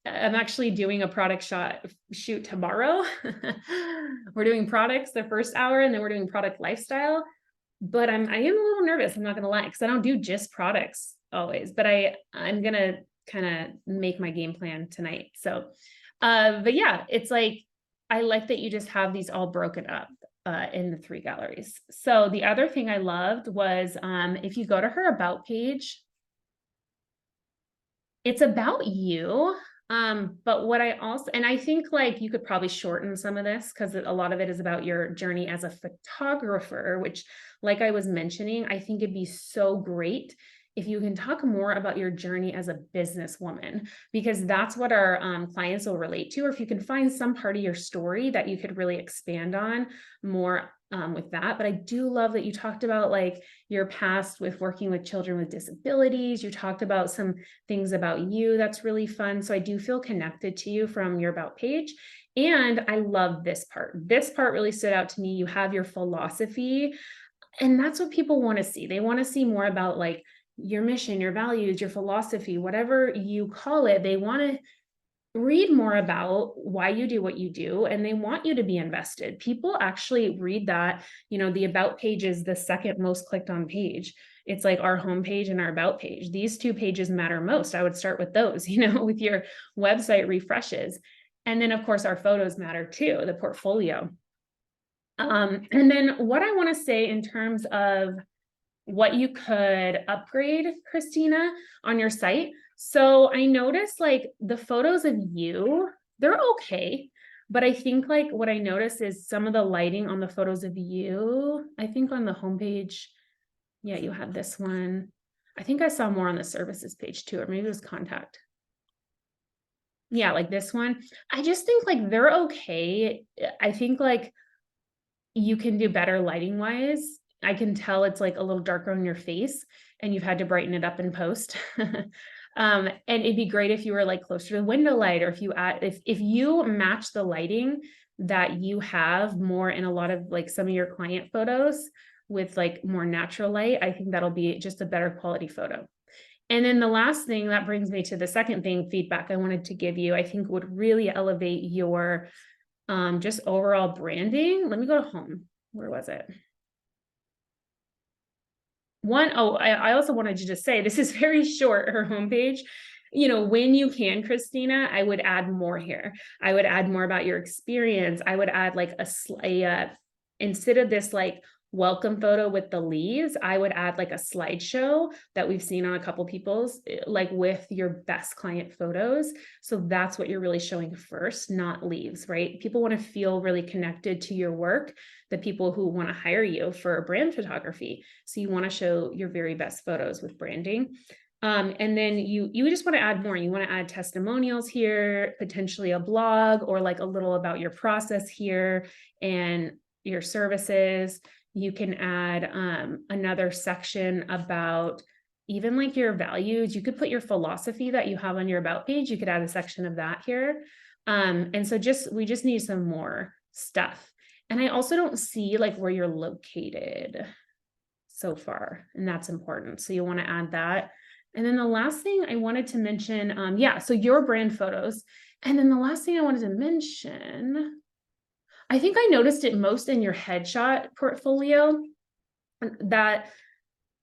I'm actually doing a product shoot tomorrow. We're doing products the first hour, and then we're doing product lifestyle. But I am a little nervous, I'm not going to lie, because I don't do just products always, but I'm going to kind of make my game plan tonight. So, but yeah, it's like, I like that you just have these all broken up in the 3 galleries. So the other thing I loved was if you go to her about page, it's about you. But what I also, and I think like you could probably shorten some of this because a lot of it is about your journey as a photographer, which, like I was mentioning, I think it'd be so great if you can talk more about your journey as a businesswoman, because that's what our clients will relate to. Or if you can find some part of your story that you could really expand on more with that. But I do love that you talked about like your past with working with children with disabilities. You talked about some things about you. That's really fun. So I do feel connected to you from your about page. And I love this part. This part really stood out to me. You have your philosophy, and that's what people want to see. They want to see more about like your mission, your values, your philosophy, whatever you call it. They want to read more about why you do what you do, and they want you to be invested. People actually read that. The about page is the second most clicked on page. It's like our homepage and our about page. These 2 pages matter most. I would start with those, with your website refreshes. And then of course our photos matter too, the portfolio. And then what I want to say in terms of what you could upgrade, Christina, on your site. So I noticed like the photos of you, they're okay. But I think like what I noticed is some of the lighting on the photos of you, I think on the homepage, yeah, you have this one. I think I saw more on the services page too, or maybe it was contact. Yeah, like this one. I just think like they're okay. I think like you can do better lighting wise. I can tell it's like a little darker on your face and you've had to brighten it up in post. And it'd be great if you were like closer to the window light, or if you match the lighting that you have more in a lot of like some of your client photos with like more natural light, I think that'll be just a better quality photo. And then the last thing that brings me to the second thing, feedback I wanted to give you, I think would really elevate your just overall branding. Let me go to home. Where was it? I also wanted to just say, this is very short, her homepage. When you can, Christina, I would add more here. I would add more about your experience. I would add like instead of this like welcome photo with the leaves, I would add like a slideshow that we've seen on a couple people's, like with your best client photos. So that's what you're really showing first, not leaves, right? People want to feel really connected to your work, the people who want to hire you for brand photography. So you want to show your very best photos with branding. And then you just want to add more. You want to add testimonials here, potentially a blog, or like a little about your process here and your services. You can add another section about even like your values. You could put your philosophy that you have on your about page. You could add a section of that here. And so we just need some more stuff. And I also don't see like where you're located so far, and that's important. So you want to add that. And then the last thing I wanted to mention, so your brand photos. And then the last thing I wanted to mention, I think I noticed it most in your headshot portfolio, that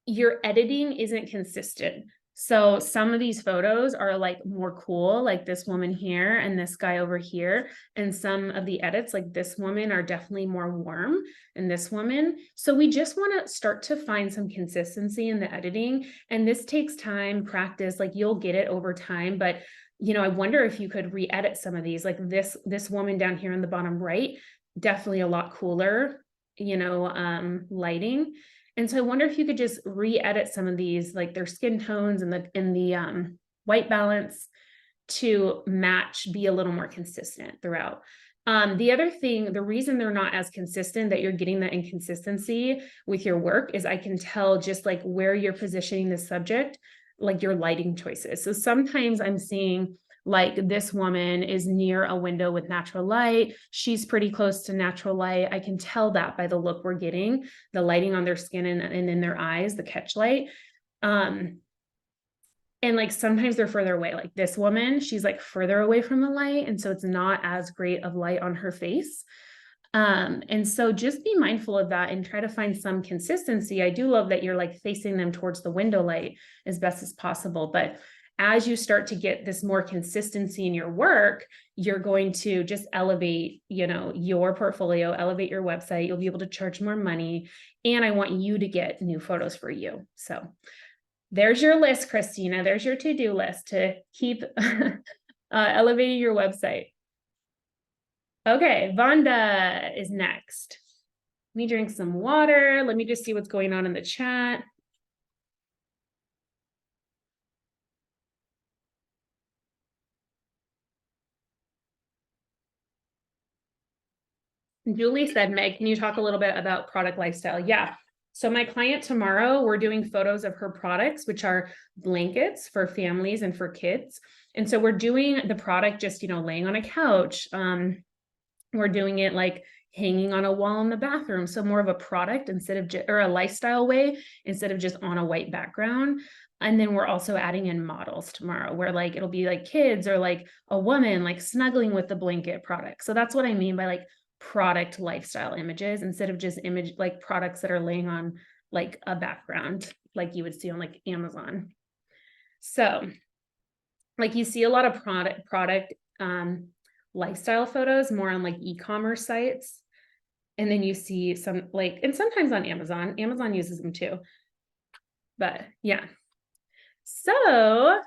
your editing isn't consistent. So some of these photos are like more cool, like this woman here and this guy over here. And some of the edits, like this woman, are definitely more warm, and this woman. So we just want to start to find some consistency in the editing. And this takes time, practice, like you'll get it over time. But I wonder if you could re-edit some of these, like this woman down here in the bottom right, definitely a lot cooler, lighting. And so I wonder if you could just re-edit some of these, like their skin tones and the white balance to match, be a little more consistent throughout. The other thing, the reason they're not as consistent, that you're getting that inconsistency with your work, is I can tell just like where you're positioning the subject, like your lighting choices. So sometimes I'm seeing like this woman is near a window with natural light. She's pretty close to natural light. I can tell that by the look we're getting, the lighting on their skin and in their eyes, the catch light. And like sometimes they're further away. Like this woman, she's like further away from the light. And so it's not as great of light on her face. And so just be mindful of that and try to find some consistency. I do love that you're like facing them towards the window light as best as possible. But as you start to get this more consistency in your work, you're going to just elevate, your portfolio, elevate your website. You'll be able to charge more money. And I want you to get new photos for you. So there's your list, Christina. There's your to-do list to keep elevating your website. Okay, Vonda is next. Let me drink some water. Let me just see what's going on in the chat. Julie said, Meg, can you talk a little bit about product lifestyle? Yeah. So my client tomorrow, we're doing photos of her products, which are blankets for families and for kids. And so we're doing the product just, laying on a couch. We're doing it like hanging on a wall in the bathroom. So more of a product or a lifestyle way, instead of just on a white background. And then we're also adding in models tomorrow, where like, it'll be like kids or like a woman, like snuggling with the blanket product. So that's what I mean by like product lifestyle images, instead of just like products that are laying on like a background, like you would see on like Amazon. So like you see a lot of product lifestyle photos more on like e-commerce sites. And then you see some like, and sometimes on Amazon uses them too. But yeah. So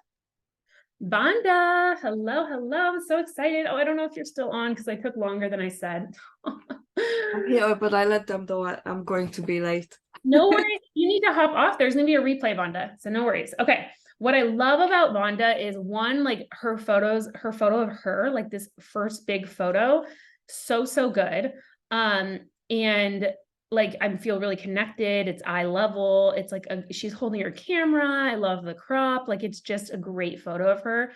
Vonda, hello. I'm so excited. Oh, I don't know if you're still on because I took longer than I said. I'm here, but I let them know I'm going to be late. No worries. You need to hop off. There's going to be a replay, Vonda. So no worries. Okay. What I love about Vonda is one, like her photo of her, like this first big photo, so good. And like, I feel really connected. It's eye level. It's like she's holding her camera. I love the crop. Like, it's just a great photo of her.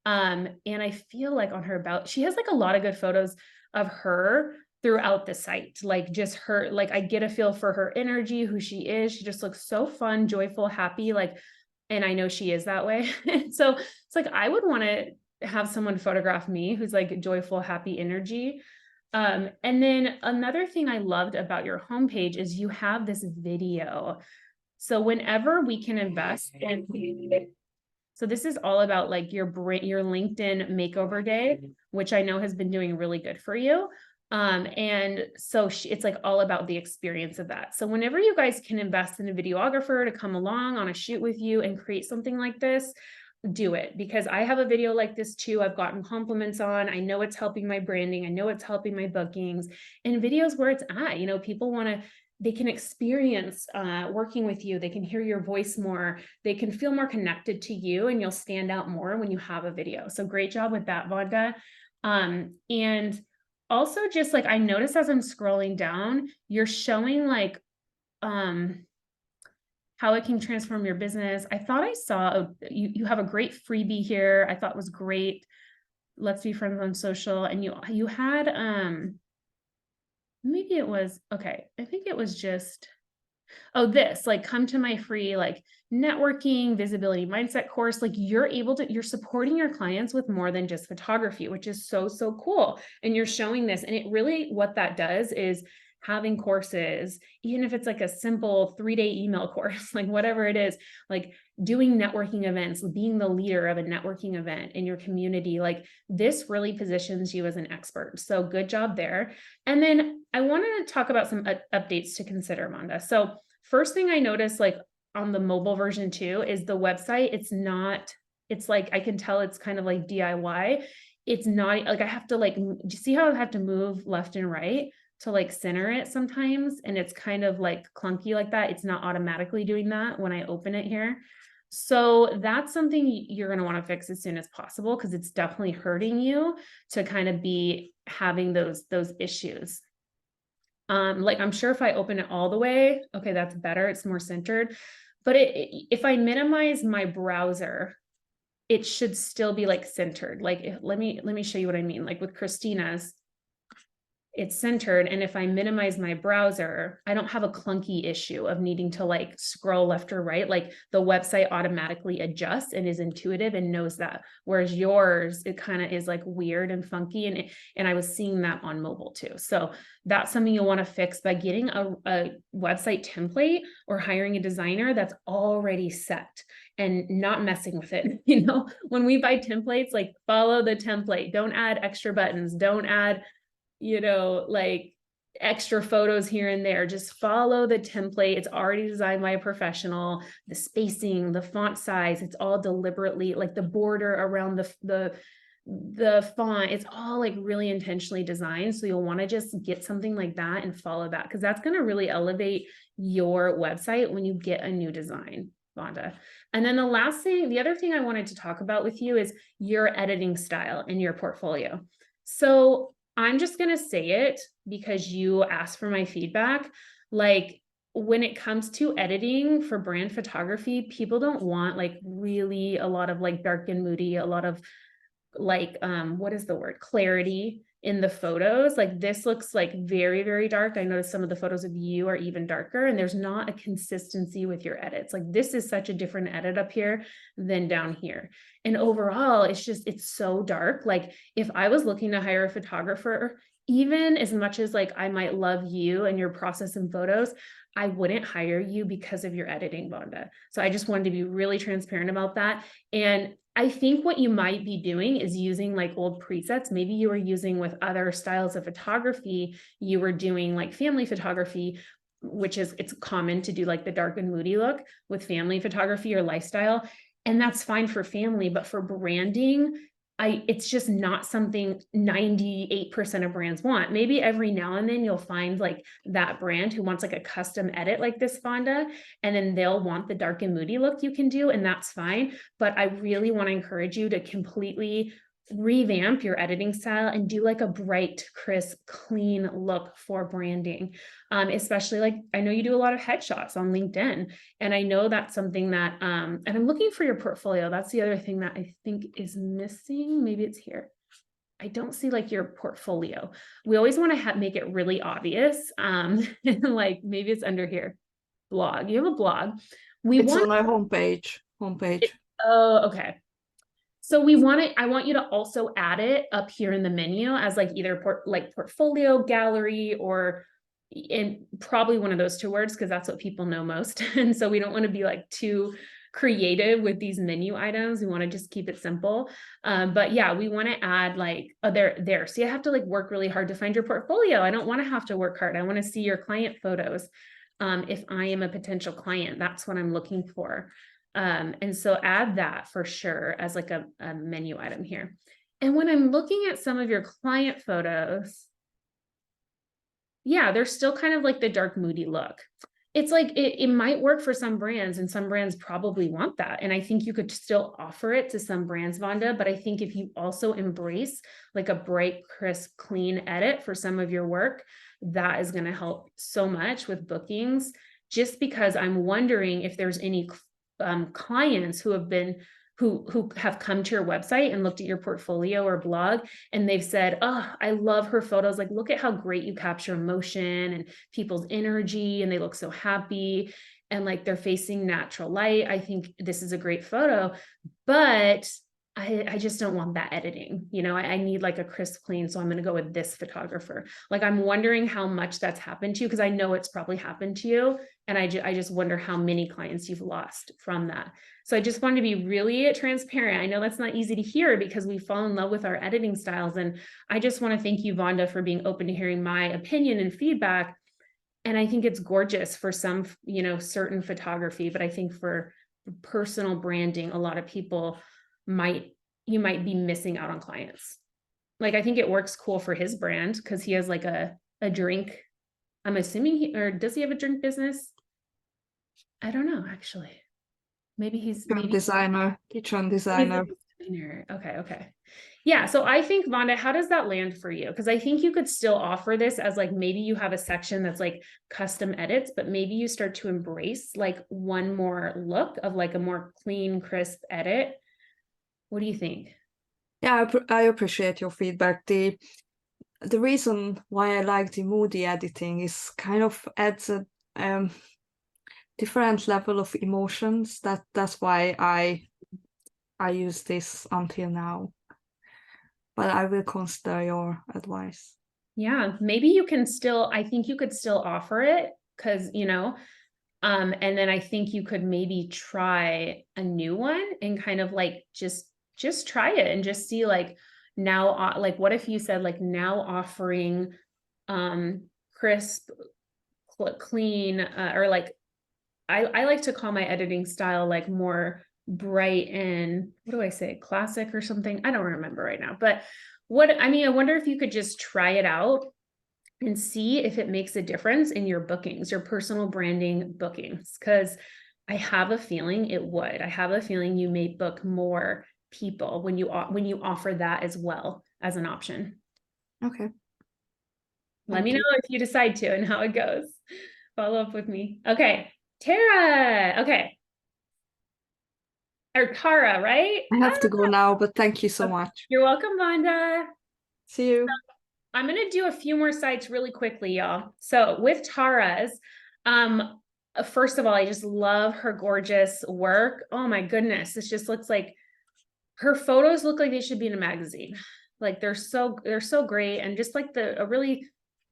And I feel like on her about, she has like a lot of good photos of her throughout the site. Like just her, like I get a feel for her energy, who she is. She just looks so fun, joyful, happy. Like, and I know she is that way. So it's like, I would want to have someone photograph me who's like joyful, happy energy. And then another thing I loved about your homepage is you have this video. So whenever we can invest in, so this is all about like your LinkedIn makeover day, which I know has been doing really good for you. And so it's like all about the experience of that. So whenever you guys can invest in a videographer to come along on a shoot with you and create something like this, do it, because I have a video like this too. I've gotten compliments on. I know it's helping my branding. I know it's helping my bookings, and videos where it's at. You know, people want to, they can experience working with you. They can hear your voice more. They can feel more connected to you, and you'll stand out more when you have a video. So great job with that, Vonda. And also just like, I noticed as I'm scrolling down, you're showing like, how it can transform your business. I thought I saw, you have a great freebie here. I thought was great. Let's be friends on social. And you had, maybe it was, okay. I think it was just, oh, this, like, come to my free, like, networking, visibility mindset course. Like, you're supporting your clients with more than just photography, which is so, so cool. And you're showing this, and it really, what that does is having courses, even if it's like a simple 3-day email course, like whatever it is, like doing networking events, being the leader of a networking event in your community, like this really positions you as an expert. So good job there. And then I wanted to talk about some updates to consider, Monda. So first thing I noticed, like on the mobile version too, is the website. It's like, I can tell it's kind of like DIY. It's not like I have to like, do you see how I have to move left and right to like center it sometimes? And it's kind of like clunky like that. It's not automatically doing that when I open it here. So that's something you're going to want to fix as soon as possible, because it's definitely hurting you to kind of be having those issues. Like I'm sure if I open it all the way, okay, that's better. It's more centered. But if I minimize my browser, it should still be like centered. Like let me show you what I mean. Like with Christina's, it's centered. And if I minimize my browser, I don't have a clunky issue of needing to like scroll left or right. Like the website automatically adjusts and is intuitive and knows that. Whereas yours, it kind of is like weird and funky. And I was seeing that on mobile too. So that's something you'll want to fix by getting a website template or hiring a designer that's already set and not messing with it. You know, when we buy templates, like follow the template, don't add extra buttons, don't add, you know, like extra photos here and there. Just follow the template. It's already designed by a professional. The spacing, the font size, it's all deliberately, like the border around the font, it's all like really intentionally designed. So you'll want to just get something like that and follow that, because that's going to really elevate your website when you get a new design, Vonda. And then the other thing I wanted to talk about with you is your editing style and your portfolio. So I'm just going to say it because you asked for my feedback. Like when it comes to editing for brand photography, people don't want like really a lot of like dark and moody, a lot of like, what is the word? Clarity in the photos. Like this looks like very, very dark. I noticed some of the photos of you are even darker, and there's not a consistency with your edits. Like this is such a different edit up here than down here. And overall, it's so dark. Like if I was looking to hire a photographer, even as much as like I might love you and your process and photos, I wouldn't hire you because of your editing, Vonda. So I just wanted to be really transparent about that. And I think what you might be doing is using like old presets. Maybe you were using with other styles of photography. You were doing like family photography, which is, it's common to do like the dark and moody look with family photography or lifestyle. And that's fine for family, but for branding, it's just not something 98% of brands want. Maybe every now and then you'll find like that brand who wants like a custom edit like this, Vonda, and then they'll want the dark and moody look you can do, and that's fine. But I really want to encourage you to completely revamp your editing style and do like a bright, crisp, clean look for branding. Especially like, I know you do a lot of headshots on LinkedIn, and I know that's something that, and I'm looking for your portfolio. That's the other thing that I think is missing. Maybe it's here. I don't see like your portfolio. We always want to make it really obvious. Like maybe it's under here. Blog. You have a blog. We It's want, on our homepage. oh, okay. So I want you to also add it up here in the menu as like either portfolio, gallery, or in probably one of those two words, because that's what people know most. And so we don't want to be like too creative with these menu items. We want to just keep it simple. But yeah, we want to add like, oh, there. So you have to like work really hard to find your portfolio. I don't want to have to work hard. I want to see your client photos. If I am a potential client, that's what I'm looking for. And so add that for sure as like a menu item here. And when I'm looking at some of your client photos, yeah, they're still kind of like the dark, moody look. It's like, it might work for some brands, and some brands probably want that. And I think you could still offer it to some brands, Vonda, but I think if you also embrace like a bright, crisp, clean edit for some of your work, that is going to help so much with bookings. Just because I'm wondering if there's any clients who have come to your website and looked at your portfolio or blog, and they've said, oh, I love her photos. Like, look at how great you capture emotion and people's energy, and they look so happy, and like they're facing natural light. I think this is a great photo, but I just don't want that editing. I need like a crisp, clean. So I'm going to go with this photographer. Like, I'm wondering how much that's happened to you, because I know it's probably happened to you. And I just wonder how many clients you've lost from that. So I just wanted to be really transparent. I know that's not easy to hear because we fall in love with our editing styles. And I just want to thank you, Vonda, for being open to hearing my opinion and feedback. And I think it's gorgeous for some, certain photography, but I think for personal branding, a lot of people you might be missing out on clients. Like, I think it works cool for his brand because he has like a drink. I'm assuming or does he have a drink business? I don't know, actually. Maybe he's Kitchen designer. Okay. Yeah. So I think, Vonda, how does that land for you? Because I think you could still offer this as like, maybe you have a section that's like custom edits, but maybe you start to embrace like one more look of like a more clean, crisp edit. What do you think? Yeah, I appreciate your feedback. The reason why I like the moody editing is kind of adds a different level of emotions. That's why I use this until now. But I will consider your advice. Yeah, maybe I think you could still offer it because, and then I think you could maybe try a new one and kind of like just try it and just see like now, like what if you said like now offering crisp, clean, or like I like to call my editing style like more bright and what do I say, classic or something? I don't remember right now, but I wonder if you could just try it out and see if it makes a difference in your bookings, your personal branding bookings, because I have a feeling it would. I have a feeling you may book more people when you offer that as well as an option. Okay. Let me know if you decide to and how it goes. Follow up with me. Okay. Tara. Okay. Or Tara, right? I have to go now, but thank you so much. You're welcome, Vonda. See you. I'm going to do a few more sites really quickly, y'all. So with Tara's, first of all, I just love her gorgeous work. Oh my goodness. This just looks like her photos look like they should be in a magazine. Like they're so great. And just like a really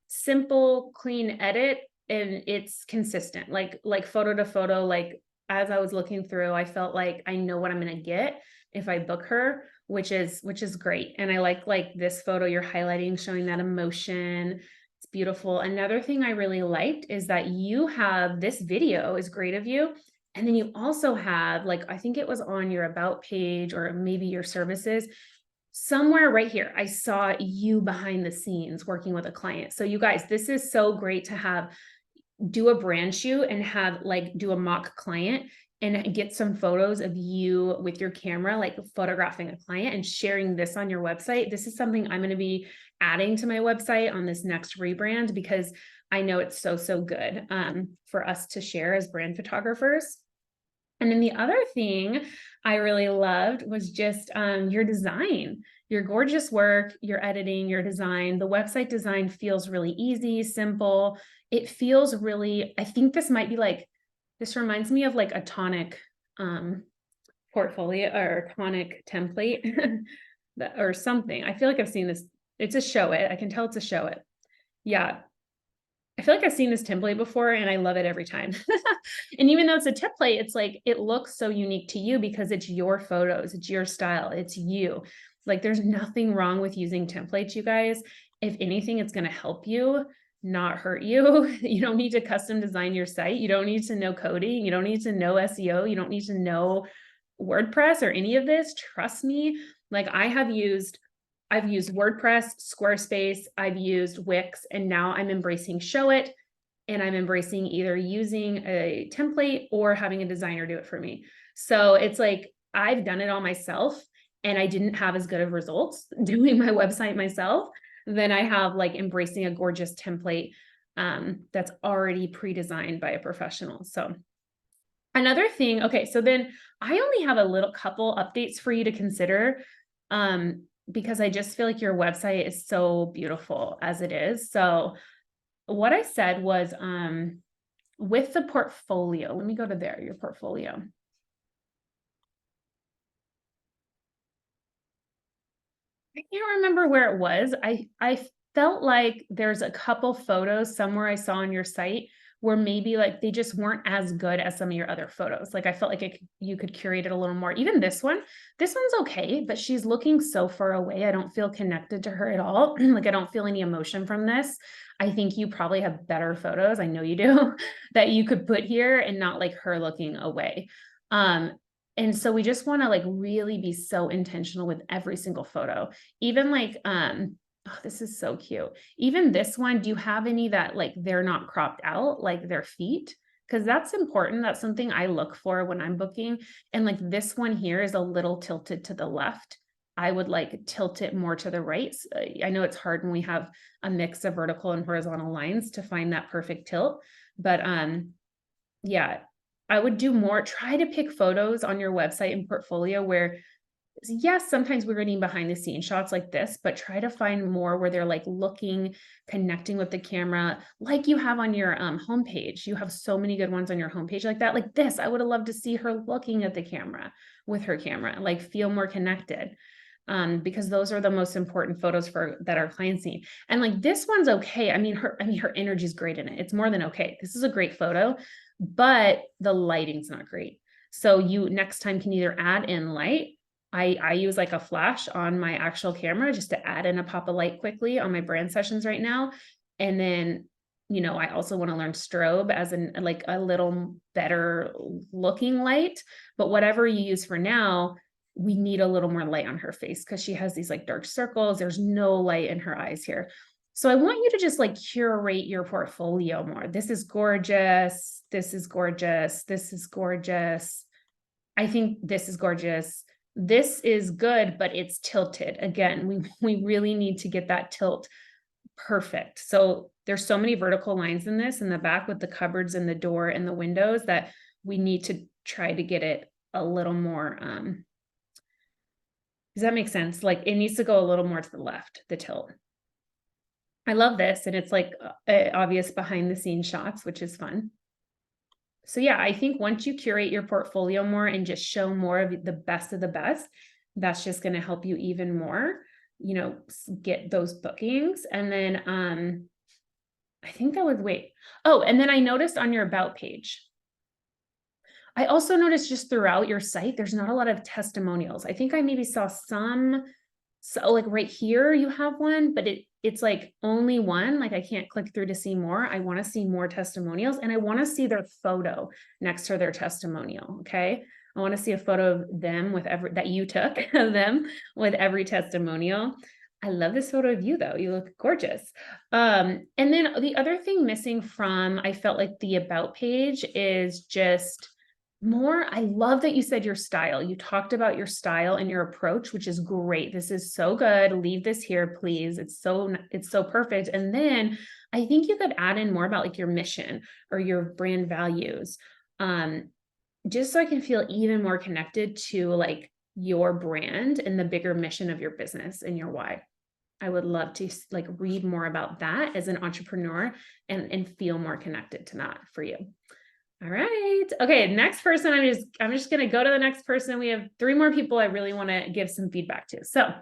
simple, clean edit. And it's consistent, like photo to photo. Like as I was looking through, I felt like I know what I'm going to get if I book her, which is great. And I like this photo you're highlighting, showing that emotion. It's beautiful. Another thing I really liked is that you have this video is great of you. And then you also have like, I think it was on your about page or maybe your services somewhere right here. I saw you behind the scenes working with a client. So you guys, this is so great to do a brand shoot and do a mock client and get some photos of you with your camera, like photographing a client and sharing this on your website. This is something I'm going to be adding to my website on this next rebrand, because I know it's so, so good for us to share as brand photographers. And then the other thing I really loved was just your design, your gorgeous work, your editing, your design. The website design feels really easy, simple. It feels really, I think this might be like, this reminds me of like a tonic portfolio or tonic template or something. I feel like I've seen this. It's a show it. I can tell it's a show it. Yeah. I feel like I've seen this template before and I love it every time. And even though it's a template, it's like, it looks so unique to you because it's your photos, it's your style, it's you. Like there's nothing wrong with using templates, you guys. If anything, it's going to help you, not hurt you. You don't need to custom design your site. You don't need to know coding. You don't need to know SEO. You don't need to know WordPress or any of this. Trust me. Like I've used WordPress, Squarespace, I've used Wix, and now I'm embracing Show It. And I'm embracing either using a template or having a designer do it for me. So it's like, I've done it all myself and I didn't have as good of results doing my website myself than I have like embracing a gorgeous template that's already pre-designed by a professional. So another thing, okay, so then I only have a little couple updates for you to consider because I just feel like your website is so beautiful as it is. So what I said was with the portfolio, let me go to there, your portfolio. I can't remember where it was. I felt like there's a couple photos somewhere I saw on your site where maybe like they just weren't as good as some of your other photos. Like I felt like you could curate it a little more. Even this one's okay, but she's looking so far away. I don't feel connected to her at all. Like I don't feel any emotion from this. I think you probably have better photos, I know you do, that you could put here and not like her looking away. And so we just want to like really be so intentional with every single photo. Even like, oh, this is so cute. Even this one, do you have any that like they're not cropped out, like their feet? Because that's important. That's something I look for when I'm booking. And like this one here is a little tilted to the left. I would like tilt it more to the right. I know it's hard when we have a mix of vertical and horizontal lines to find that perfect tilt, but yeah, I would do more, try to pick photos on your website and portfolio where, yes, sometimes we're getting behind the scenes shots like this, but try to find more where they're like looking, connecting with the camera, like you have on your homepage. You have so many good ones on your homepage like that. Like this, I would have loved to see her looking at the camera with her camera, like feel more connected. Because those are the most important photos that our clients need. And like this one's okay. I mean, her energy is great in it. It's more than okay. This is a great photo, but the lighting's not great. So you next time can either add in light. I use like a flash on my actual camera just to add in a pop of light quickly on my brand sessions right now. And then, I also want to learn strobe as like a little better looking light, but whatever you use for now, we need a little more light on her face because she has these like dark circles. There's no light in her eyes here. So I want you to just like curate your portfolio more. This is gorgeous. This is gorgeous. This is gorgeous. I think this is gorgeous. This is good, but it's tilted. Again, we really need to get that tilt perfect. So there's so many vertical lines in this in the back with the cupboards and the door and the windows that we need to try to get it a little more, does that make sense? Like it needs to go a little more to the left, the tilt. I love this. And it's like obvious behind the scenes shots, which is fun. So yeah, I think once you curate your portfolio more and just show more of the best, that's just going to help you even more, get those bookings. And then I think that was, oh, and then I noticed on your about page, I also noticed just throughout your site, there's not a lot of testimonials. I think I maybe saw some, so like right here you have one, but it's like only one, like I can't click through to see more. I want to see more testimonials and I want to see their photo next to their testimonial. Okay. I want to see a photo of them that you took of them with every testimonial. I love this photo of you though. You look gorgeous. And then the other thing missing from, I felt like the about page is just More, I love that you said your style. You talked about your style and your approach, which is great. This is so good. Leave this here, please. It's so perfect. And then I think you could add in more about like your mission or your brand values. Just so I can feel even more connected to like your brand and the bigger mission of your business and your why. I would love to like read more about that as an entrepreneur and feel more connected to that for you. All right. Okay. Next person. I'm just going to go to the next person. We have 3 more people I really want to give some feedback to. So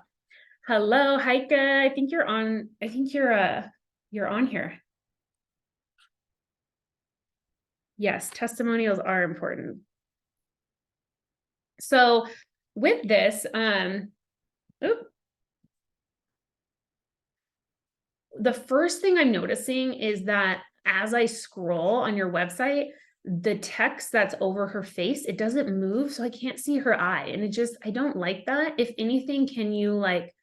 hello, Heike. I think you're on. I think you're on here. Yes. Testimonials are important. So with this, the first thing I'm noticing is that as I scroll on your website, the text that's over her face, it doesn't move. So I can't see her eye. And I don't like that. If anything, can you like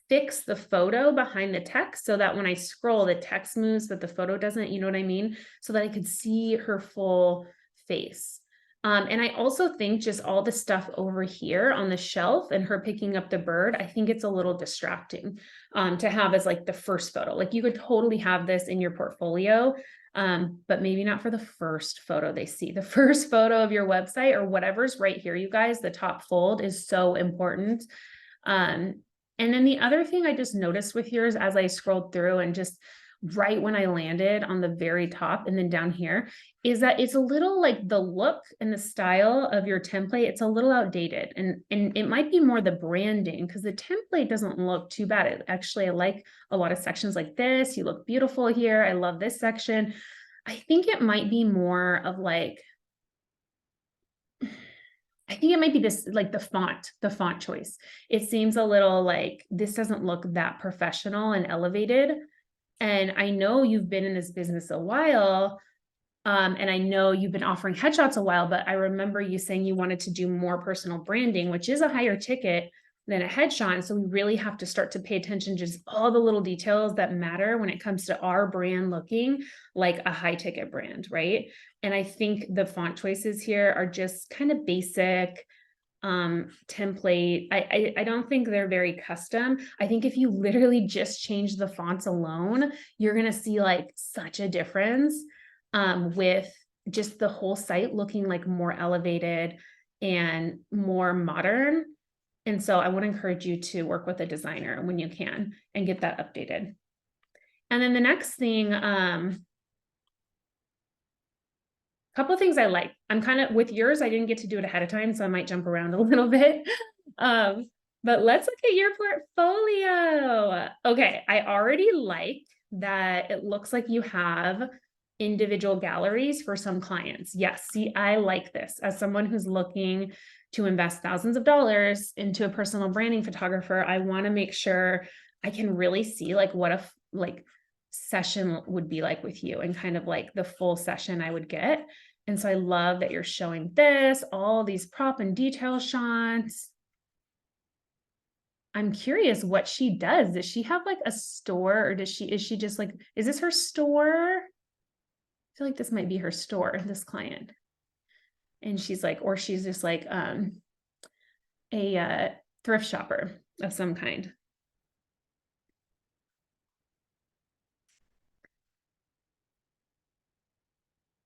fix the photo behind the text so that when I scroll, the text moves, but the photo doesn't, you know what I mean? So that I could see her full face. And I also think just all the stuff over here on the shelf and her picking up the bird, I think it's a little distracting to have as like the first photo. Like you could totally have this in your portfolio, but maybe not for the first photo they see. The first photo of your website or whatever's right here, you guys, the top fold is so important. And then the other thing I just noticed with yours as I scrolled through and just right when I landed on the very top and then down here is that it's a little like the look and the style of your template. It's a little outdated and it might be more the branding because the template doesn't look too bad. I like a lot of sections like this. You look beautiful here. I love this section. I think it might be more of like, I think it might be this, like the font choice. It seems a little like this doesn't look that professional and elevated. And I know you've been in this business a while. And I know you've been offering headshots a while, but I remember you saying you wanted to do more personal branding, which is a higher ticket than a headshot. And so we really have to start to pay attention to just all the little details that matter when it comes to our brand looking like a high ticket brand, right? And I think the font choices here are just kind of basic template. I don't think they're very custom. I think if you literally just change the fonts alone, you're going to see like such a difference with just the whole site looking like more elevated and more modern. And so I would encourage you to work with a designer when you can and get that updated. And then the next thing, couple of things I like. I'm kind of with yours, I didn't get to do it ahead of time, so I might jump around a little bit. But let's look at your portfolio. Okay, I already like that it looks like you have individual galleries for some clients. Yes, see, I like this as someone who's looking to invest thousands of dollars into a personal branding photographer. I want to make sure I can really see like what a session would be like with you and kind of like the full session I would get. And so I love that you're showing this, all these prop and detail shots. I'm curious what she does. Does she have like a store or is she just like, is this her store? I feel like this might be her store, this client. And she's like, or she's just like a thrift shopper of some kind.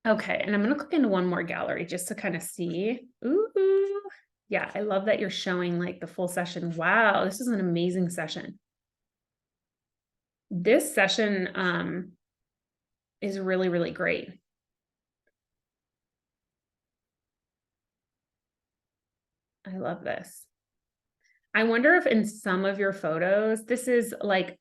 Okay, and I'm gonna click into one more gallery just to kind of see. Ooh, yeah, I love that you're showing like the full session. Wow, this is an amazing session. This session is really, really great. I love this. I wonder if in some of your photos, this is like,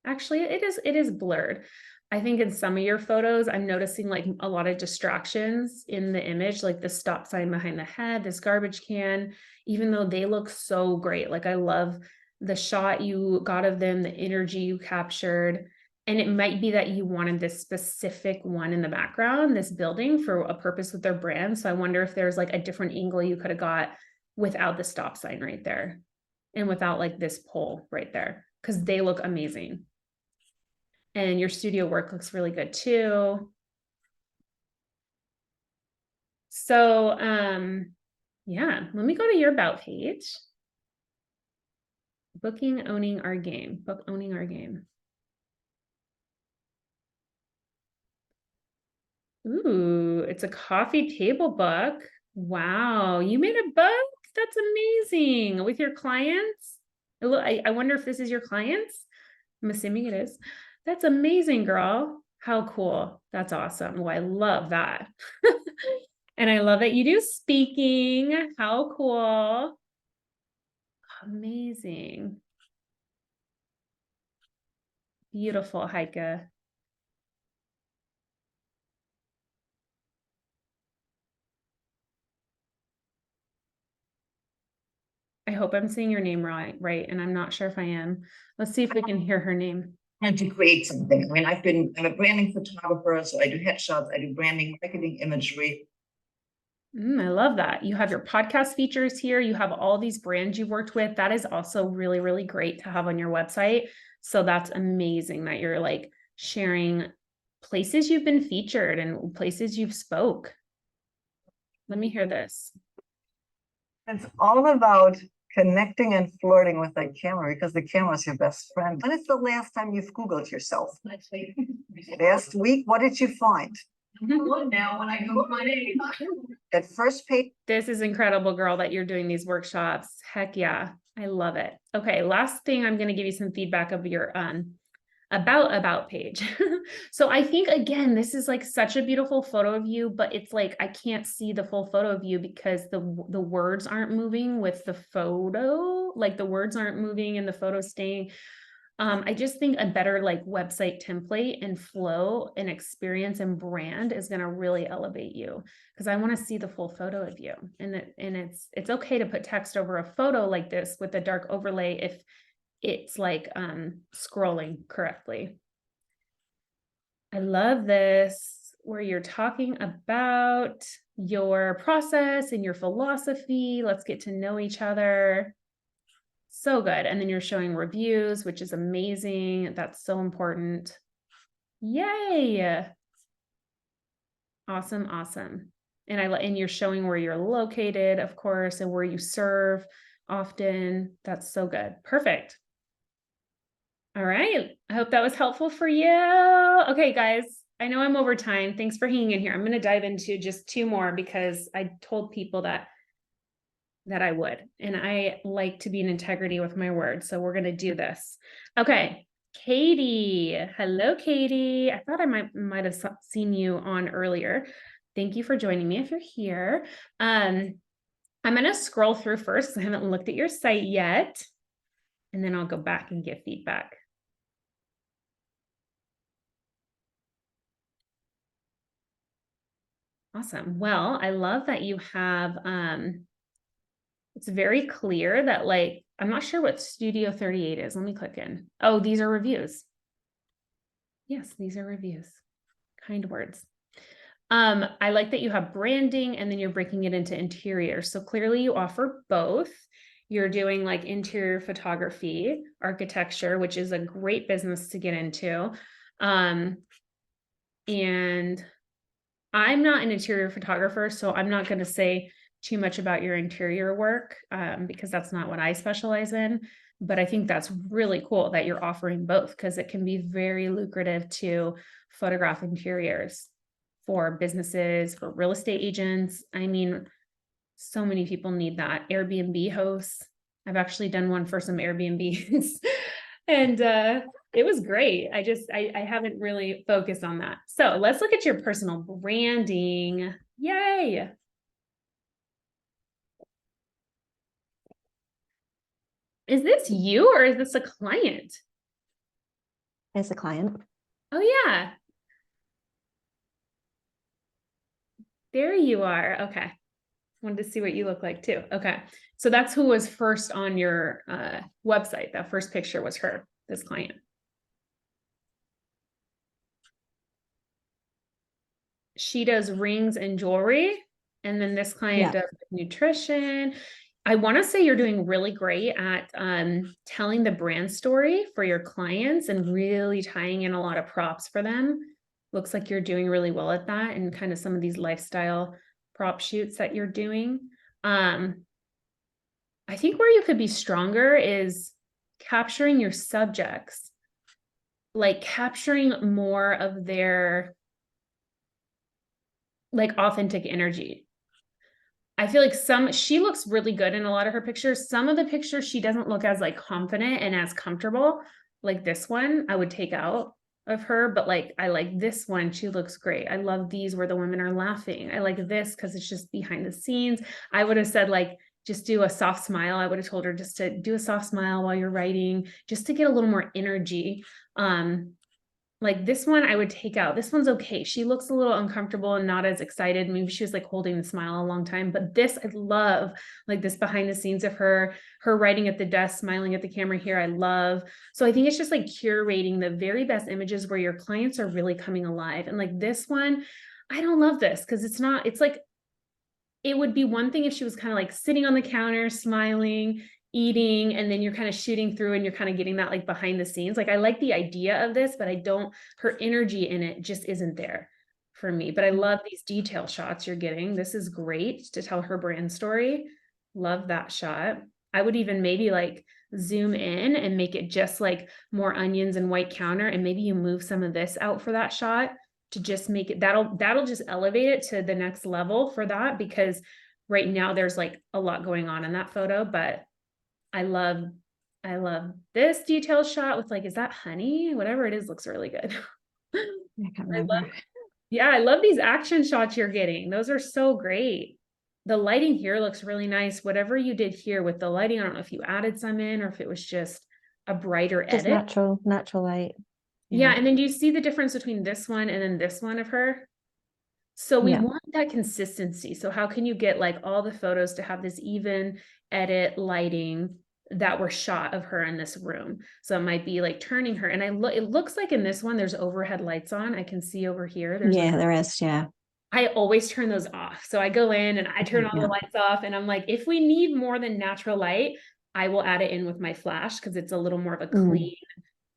actually it is blurred. I think in some of your photos, I'm noticing like a lot of distractions in the image, like the stop sign behind the head, this garbage can, even though they look so great. Like I love the shot you got of them, the energy you captured. And it might be that you wanted this specific one in the background, this building for a purpose with their brand. So I wonder if there's like a different angle you could have got without the stop sign right there and without like this pole right there, because they look amazing. And your studio work looks really good too. So, yeah, let me go to your about page. Booking, owning our game, book owning our game. Ooh, it's a coffee table book. Wow, you made a book? That's amazing. With your clients? I wonder if this is your clients. I'm assuming it is. That's amazing, girl. How cool. That's awesome. Oh, I love that. And I love that you do speaking. How cool. Amazing. Beautiful, Heike. I hope I'm saying your name right, and I'm not sure if I am. Let's see if we can hear her name. And to create something. I mean, I'm a branding photographer, so I do headshots, I do branding, marketing, imagery. I love that. You have your podcast features here. You have all these brands you've worked with. That is also really, really great to have on your website. So that's amazing that you're like sharing places you've been featured and places you've spoke. Let me hear this. It's all about connecting and flirting with the camera because the camera is your best friend. When is the last time you've Googled yourself? Last week. Last week? What did you find? Now when I Google my name. That first page. This is incredible, girl, that you're doing these workshops. Heck yeah. I love it. Okay, last thing, I'm going to give you some feedback of your about page. So I think, again, this is like such a beautiful photo of you, but it's like I can't see the full photo of you because the words aren't moving with the photo. Like the words aren't moving and the photo staying. I just think a better like website template and flow and experience and brand is going to really elevate you, because I want to see the full photo of you. And it's okay to put text over a photo like this with a dark overlay if it's like scrolling correctly. I love this, where you're talking about your process and your philosophy. Let's get to know each other. So good. And then you're showing reviews, which is amazing. That's so important. Yay. Awesome. Awesome. And you're showing where you're located, of course, and where you serve often. That's so good. Perfect. All right. I hope that was helpful for you. Okay, guys, I know I'm over time. Thanks for hanging in here. I'm going to dive into just 2 more because I told people that I would, and I like to be in integrity with my word. So we're going to do this. Okay. Katie. Hello, Katie. I thought I might have seen you on earlier. Thank you for joining me if you're here. I'm going to scroll through first. I haven't looked at your site yet, and then I'll go back and give feedback. Awesome. Well, I love that you have, it's very clear that like, I'm not sure what Studio 38 is. Let me click in. Oh, these are reviews. Yes, these are reviews. Kind words. I like that you have branding and then you're breaking it into interior. So clearly you offer both. You're doing like interior photography, architecture, which is a great business to get into. And I'm not an interior photographer, so I'm not going to say too much about your interior work because that's not what I specialize in. But I think that's really cool that you're offering both, because it can be very lucrative to photograph interiors for businesses, for real estate agents. I mean, so many people need that. Airbnb hosts. I've actually done one for some Airbnbs and it was great. I haven't really focused on that. So let's look at your personal branding. Yay. Is this you or is this a client? As a client. Oh yeah. There you are. Okay. Wanted to see what you look like too. Okay. So that's who was first on your website. That first picture was her, this client. She does rings and jewelry. And then this client does nutrition. I want to say you're doing really great at telling the brand story for your clients and really tying in a lot of props for them. Looks like you're doing really well at that, and kind of some of these lifestyle prop shoots that you're doing. I think where you could be stronger is capturing your subjects, like capturing more of their like authentic energy. I feel like she looks really good in a lot of her pictures. Some of the pictures she doesn't look as like confident and as comfortable. Like this one, I would take out of her, but like I like this one. She looks great. I love these where the women are laughing. I like this because it's just behind the scenes. I would have said like just do a soft smile. I would have told her just to do a soft smile while you're writing, just to get a little more energy. Like this one I would take out. This one's okay. She looks a little uncomfortable and not as excited. Maybe she was like holding the smile a long time, but this I love, like this behind the scenes of her writing at the desk, smiling at the camera here. I love. So I think it's just like curating the very best images where your clients are really coming alive. And like this one, I don't love this because it's like, it would be one thing if she was kind of like sitting on the counter, smiling, eating, and then you're kind of shooting through and you're kind of getting that like behind the scenes. Like I like the idea of this, but her energy in it just isn't there for me. But I love these detail shots you're getting. This is great to tell her brand story. Love that shot. I would even maybe like zoom in and make it just like more onions and white counter. And maybe you move some of this out for that shot to just make it, that'll just elevate it to the next level for that, because right now there's like a lot going on in that photo. But I love this detail shot with like, is that honey? Whatever it is, looks really good. I can't remember. I love these action shots you're getting. Those are so great. The lighting here looks really nice. Whatever you did here with the lighting, I don't know if you added some in or if it was just a brighter Just edit. natural light. Yeah. And then do you see the difference between this one and then this one of her? So we want that consistency. So how can you get like all the photos to have this even edit lighting that were shot of her in this room? So it might be like turning her, and it looks like in this one there's overhead lights on. I can see over here. There is. Yeah. I always turn those off. So I go in and I turn all the lights off, and I'm like, if we need more than natural light, I will add it in with my flash because it's a little more of a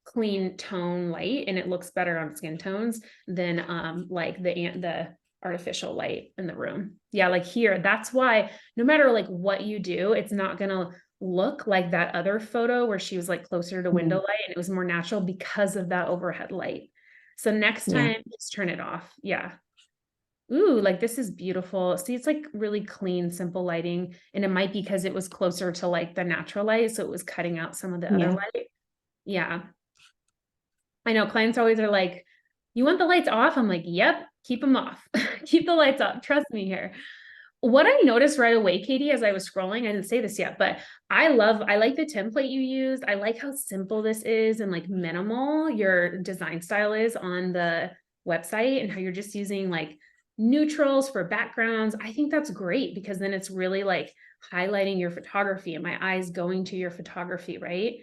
clean tone light, and it looks better on skin tones than like the artificial light in the room. Yeah, like here, that's why no matter like what you do, it's not gonna look like that other photo where she was like closer to window light and it was more natural because of that overhead light. So next time, just turn it off. Yeah. Ooh, like this is beautiful. See, it's like really clean, simple lighting. And it might be because it was closer to like the natural light, so it was cutting out some of the other light. Yeah. I know clients always are like, you want the lights off? I'm like, yep, keep them off. Keep the lights off. Trust me here. What I noticed right away, Katie, as I was scrolling, I didn't say this yet, but I like the template you used. I like how simple this is and like minimal your design style is on the website, and how you're just using like neutrals for backgrounds. I think that's great because then it's really like highlighting your photography and my eyes going to your photography, right?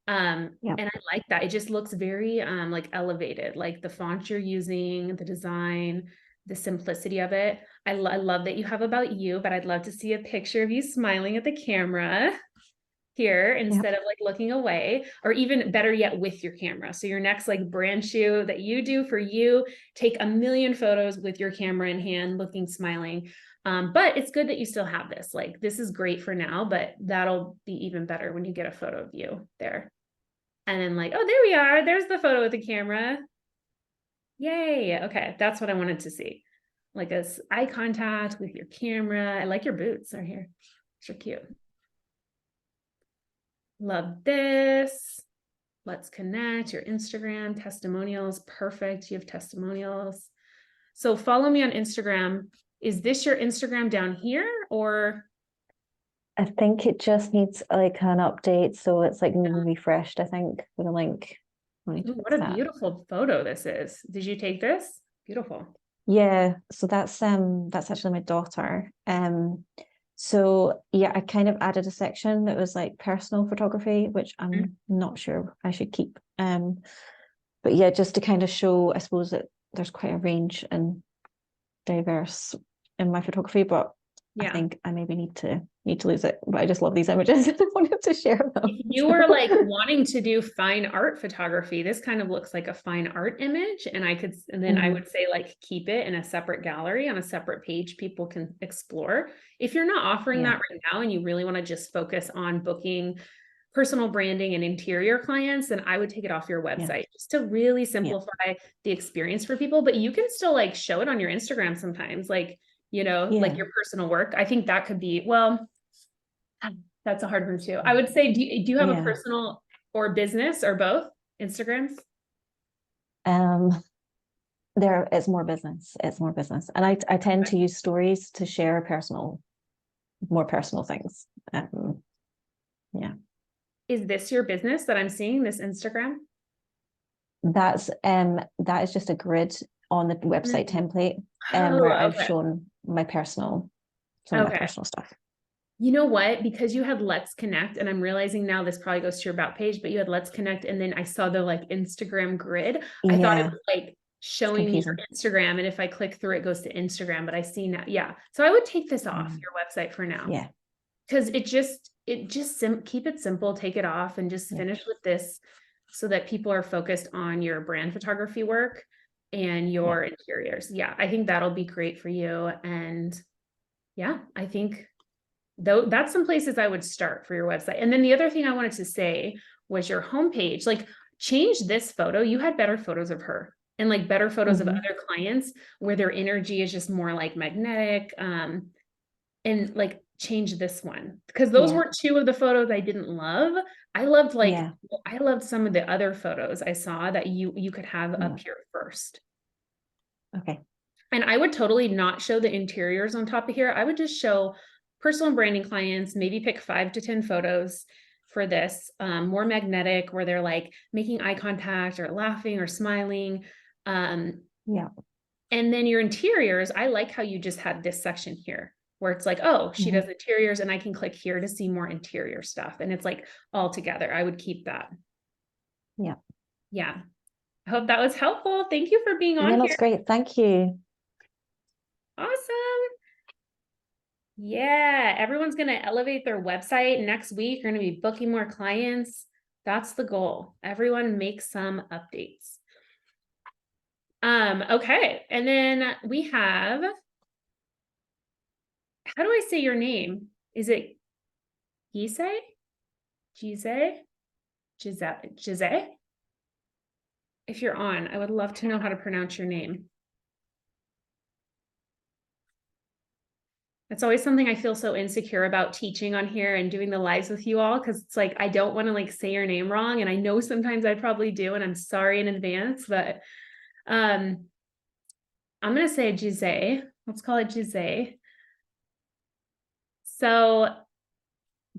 And I like that. It just looks very like elevated, like the font you're using, the design, the simplicity of it. I love that you have about you, but I'd love to see a picture of you smiling at the camera here instead of like looking away, or even better yet with your camera. So your next like brand shoot that you do for you, take a million photos with your camera in hand, looking, smiling. But it's good that you still have this. Like this is great for now, but that'll be even better when you get a photo of you there. And then like, oh, there we are. There's the photo with the camera. Yay. Okay. That's what I wanted to see. Like a eye contact with your camera. I like your boots are here. They're cute. Love this. Let's connect. Your Instagram testimonials. Perfect. You have testimonials. So follow me on Instagram. Is this your Instagram down here, or? I think it just needs like an update, so it's like refreshed, I think, with a link. Ooh, what a beautiful photo this is. Did you take this? Beautiful. Yeah, so that's actually my daughter. So yeah, I kind of added a section that was like personal photography, which I'm not sure I should keep. But yeah, just to kind of show, I suppose, that there's quite a range and diverse in my photography, but Yeah. think I maybe need to lose it, but I just love these images. I wanted to share them. If you were like wanting to do fine art photography, this kind of looks like a fine art image. And then I would say like keep it in a separate gallery on a separate page people can explore. If you're not offering that right now and you really want to just focus on booking personal branding and interior clients, then I would take it off your website just to really simplify the experience for people. But you can still like show it on your Instagram sometimes, like, you know, like your personal work. I think that could be, well, that's a hard one too. I would say, do you have a personal or business or both Instagrams? It's more business. It's more business. And I tend to use stories to share more personal things. Yeah. Is this your business that I'm seeing, this Instagram? That is just a grid on the website template where I've shown my personal, some of my personal stuff. You know what? Because you had Let's Connect, and I'm realizing now this probably goes to your about page, but you had Let's Connect, and then I saw the like Instagram grid. I thought it was like showing me your Instagram, and if I click through it goes to Instagram, but I see now. Yeah. So I would take this off your website for now. Yeah. Because it just keep it simple, take it off and just finish with this so that people are focused on your brand photography work and your interiors. Yeah. I think that'll be great for you. And yeah, I think though that's some places I would start for your website. And then the other thing I wanted to say was your homepage, like change this photo. You had better photos of her and like better photos of other clients where their energy is just more like magnetic. And like change this one because those were two of the photos I didn't love. I loved I loved some of the other photos I saw that you could have up here first. Okay. And I would totally not show the interiors on top of here. I would just show personal branding clients, maybe pick 5 to 10 photos for this, more magnetic where they're like making eye contact or laughing or smiling. And then your interiors, I like how you just had this section here where it's like, oh, she does interiors and I can click here to see more interior stuff. And it's like all together. I would keep that. Yeah. Yeah. I hope that was helpful. Thank you for being on here. That's great. Thank you. Awesome. Yeah. Everyone's going to elevate their website next week. You're going to be booking more clients. That's the goal. Everyone make some updates. Okay. And then we have, how do I say your name? Is it Gise? Gise? If you're on, I would love to know how to pronounce your name. It's always something I feel so insecure about teaching on here and doing the lives with you all, because it's like, I don't want to like say your name wrong. And I know sometimes I probably do, and I'm sorry in advance, but I'm going to say Gise. Let's call it Gise. So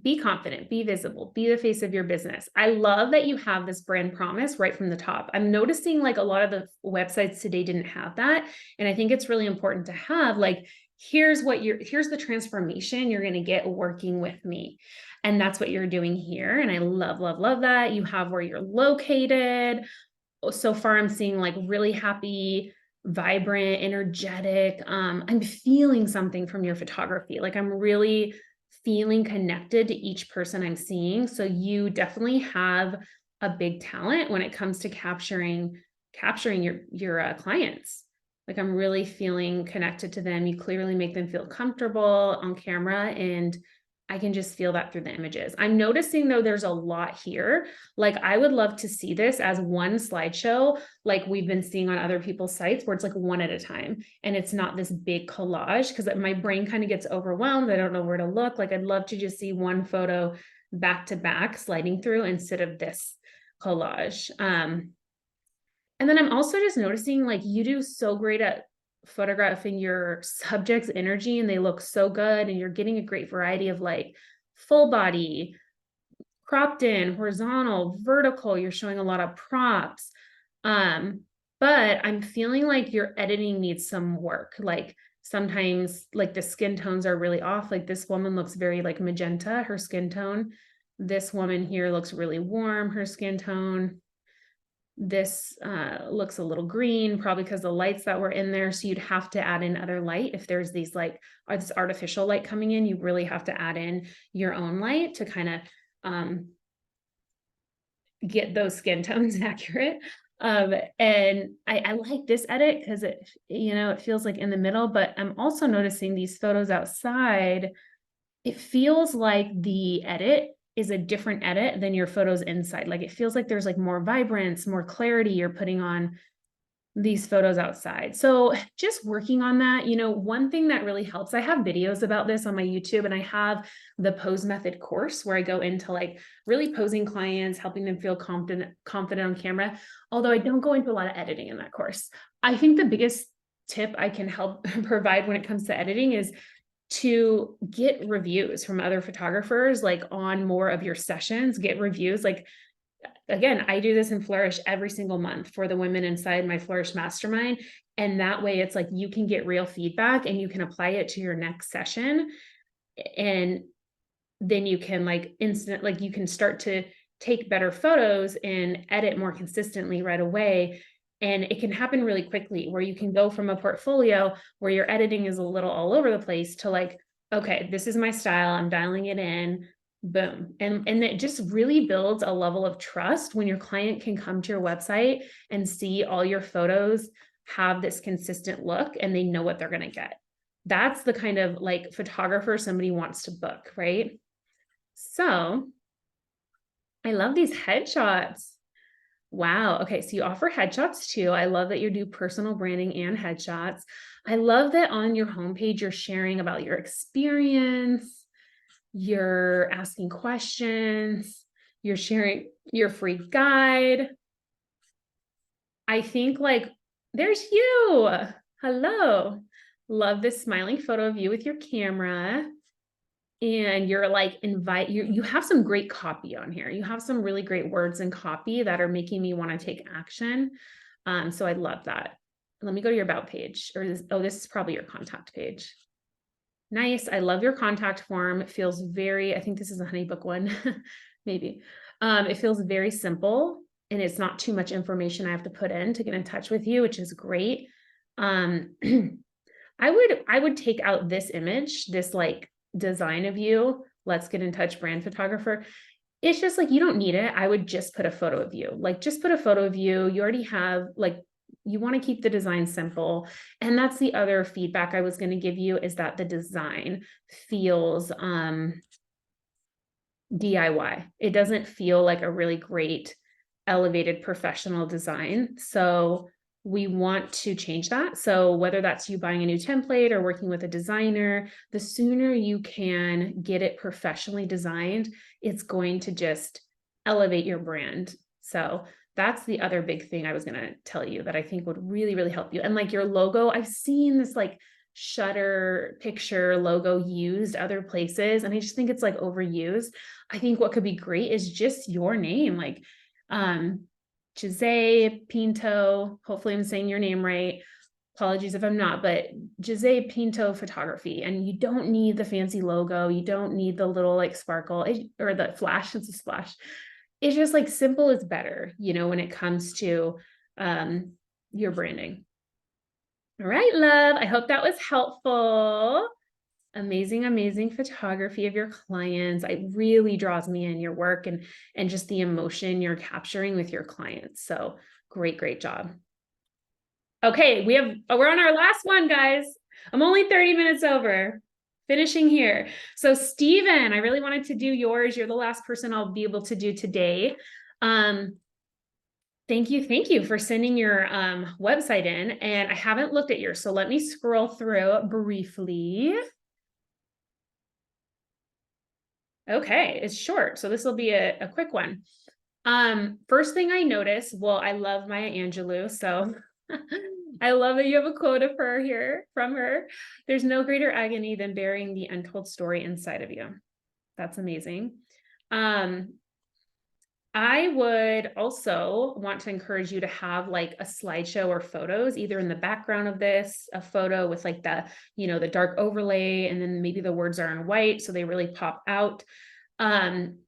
be confident, be visible, be the face of your business. I love that you have this brand promise right from the top. I'm noticing like a lot of the websites today didn't have that. And I think it's really important to have like, here's the transformation you're going to get working with me. And that's what you're doing here. And I love, love, love that. You have where you're located. So far, I'm seeing like really happy, vibrant, energetic. I'm feeling something from your photography. Like I'm really feeling connected to each person I'm seeing. So you definitely have a big talent when it comes to capturing your clients. Like I'm really feeling connected to them. You clearly make them feel comfortable on camera, and I can just feel that through the images. I'm noticing though, there's a lot here. Like I would love to see this as one slideshow, like we've been seeing on other people's sites where it's like one at a time. And it's not this big collage because my brain kind of gets overwhelmed. I don't know where to look. Like I'd love to just see one photo back to back sliding through instead of this collage. And then I'm also just noticing like you do so great at photographing your subject's energy and they look so good, and you're getting a great variety of like full body, cropped in, horizontal, vertical. You're showing a lot of props. But I'm feeling like your editing needs some work. Like sometimes like the skin tones are really off. Like this woman looks very like magenta, her skin tone. This woman here looks really warm, her skin tone. this looks a little green, probably because the lights that were in there. So you'd have to add in other light. If there's these like, or this artificial light coming in, you really have to add in your own light to kind of get those skin tones accurate. And I like this edit because it, you know, it feels like in the middle, but I'm also noticing these photos outside. It feels like the edit is a different edit than your photos inside. Like it feels like there's like more vibrance, more clarity you're putting on these photos outside. So just working on that, you know, one thing that really helps, I have videos about this on my YouTube, and I have the pose method course where I go into like really posing clients, helping them feel confident on camera. Although I don't go into a lot of editing in that course. I think the biggest tip I can help provide when it comes to editing is to get reviews from other photographers, like on more of your sessions, get reviews. Like, again, I do this in Flourish every single month for the women inside my Flourish Mastermind. And that way it's like, you can get real feedback and you can apply it to your next session. And then you can like you can start to take better photos and edit more consistently right away. And it can happen really quickly where you can go from a portfolio where your editing is a little all over the place to like, okay, this is my style, I'm dialing it in, boom. And it just really builds a level of trust when your client can come to your website and see all your photos have this consistent look and they know what they're going to get. That's the kind of like photographer somebody wants to book, right? So I love these headshots. Wow. Okay. So you offer headshots too. I love that you do personal branding and headshots. I love that on your homepage, you're sharing about your experience, you're asking questions, you're sharing your free guide. I think like, there's you. Hello. Love this smiling photo of you with your camera. And you're like, you have some great copy on here. You have some really great words and copy that are making me want to take action. So I love that. Let me go to your about page, or this is probably your contact page. Nice. I love your contact form. It feels very, I think this is a Honeybook one, maybe. It feels very simple and it's not too much information I have to put in to get in touch with you, which is great. I would take out this image, this like design of you, let's get in touch brand photographer. It's just like, you don't need it. I would just put a photo of you, like just put a photo of you. You already have, like, you want to keep the design simple. And that's the other feedback I was going to give you, is that the design feels DIY. It doesn't feel like a really great elevated professional design. So we want to change that. So whether that's you buying a new template or working with a designer, the sooner you can get it professionally designed, it's going to just elevate your brand. So that's the other big thing I was going to tell you that I think would really, really help you. And like your logo, I've seen this like Shutter picture logo used other places, and I just think it's like overused. I think what could be great is just your name, like Jose Pinto, hopefully I'm saying your name right. Apologies if I'm not, but Jose Pinto Photography. And you don't need the fancy logo. You don't need the little like sparkle or the flash. It's a splash. It's just like simple is better, you know, when it comes to your branding. All right, love. I hope that was helpful. Amazing, amazing photography of your clients. It really draws me in, your work and just the emotion you're capturing with your clients. So great, great job. Okay, we're on our last one, guys. I'm only 30 minutes over. Finishing here. So Steven, I really wanted to do yours. You're the last person I'll be able to do today. Thank you for sending your website in, and I haven't looked at yours, so let me scroll through briefly. Okay, it's short, so this will be a quick one. First thing I noticed, well, I love Maya Angelou, so I love that you have a quote of her here from her. There's no greater agony than bearing the untold story inside of you. That's amazing. I would also want to encourage you to have like a slideshow or photos, either in the background of this, a photo with like the, you know, the dark overlay, and then maybe the words are in white, so they really pop out. And,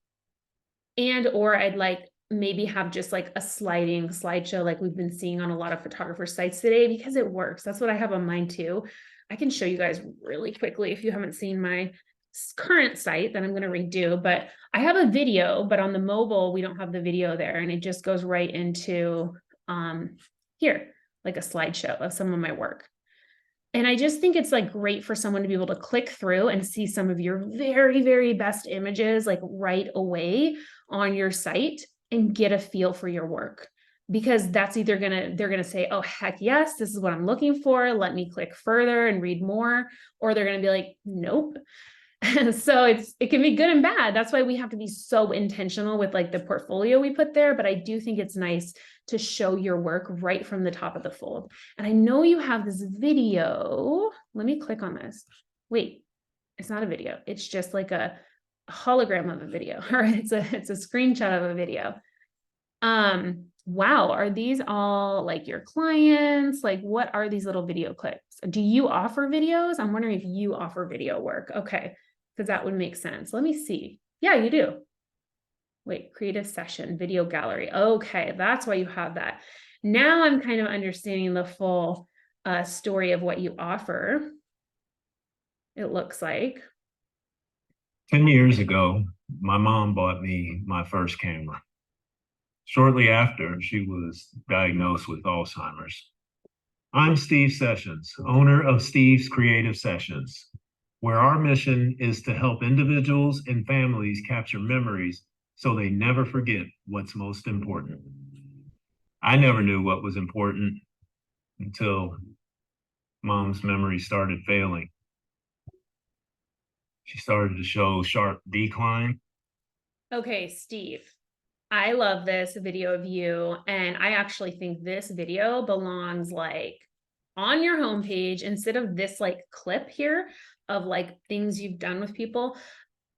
or I'd like maybe have just like a sliding slideshow like we've been seeing on a lot of photographer sites today, because it works. That's what I have on mine too. I can show you guys really quickly if you haven't seen my current site that I'm going to redo, but I have a video, but on the mobile, we don't have the video there, and it just goes right into here, like a slideshow of some of my work. And I just think it's like great for someone to be able to click through and see some of your very, very best images like right away on your site and get a feel for your work. Because that's either they're gonna say, oh, heck yes, this is what I'm looking for. Let me click further and read more. Or they're gonna be like, nope. So it can be good and bad. That's why we have to be so intentional with like the portfolio we put there. But I do think it's nice to show your work right from the top of the fold. And I know you have this video. Let me click on this. Wait, it's not a video. It's just like a hologram of a video, or it's a screenshot of a video. Wow, are these all like your clients? Like, what are these little video clips? Do you offer videos? I'm wondering if you offer video work. Okay, because that would make sense. Let me see. Yeah, you do. Wait, creative session, video gallery. Okay, that's why you have that. Now I'm kind of understanding the full story of what you offer. It looks like. 10 years ago, my mom bought me my first camera. Shortly after, she was diagnosed with Alzheimer's. I'm Steve Sessions, owner of Steve's Creative Sessions, where our mission is to help individuals and families capture memories so they never forget what's most important. I never knew what was important until Mom's memory started failing. She started to show sharp decline. Okay, Steve, I love this video of you, and I actually think this video belongs like on your homepage instead of this like clip here of like things you've done with people.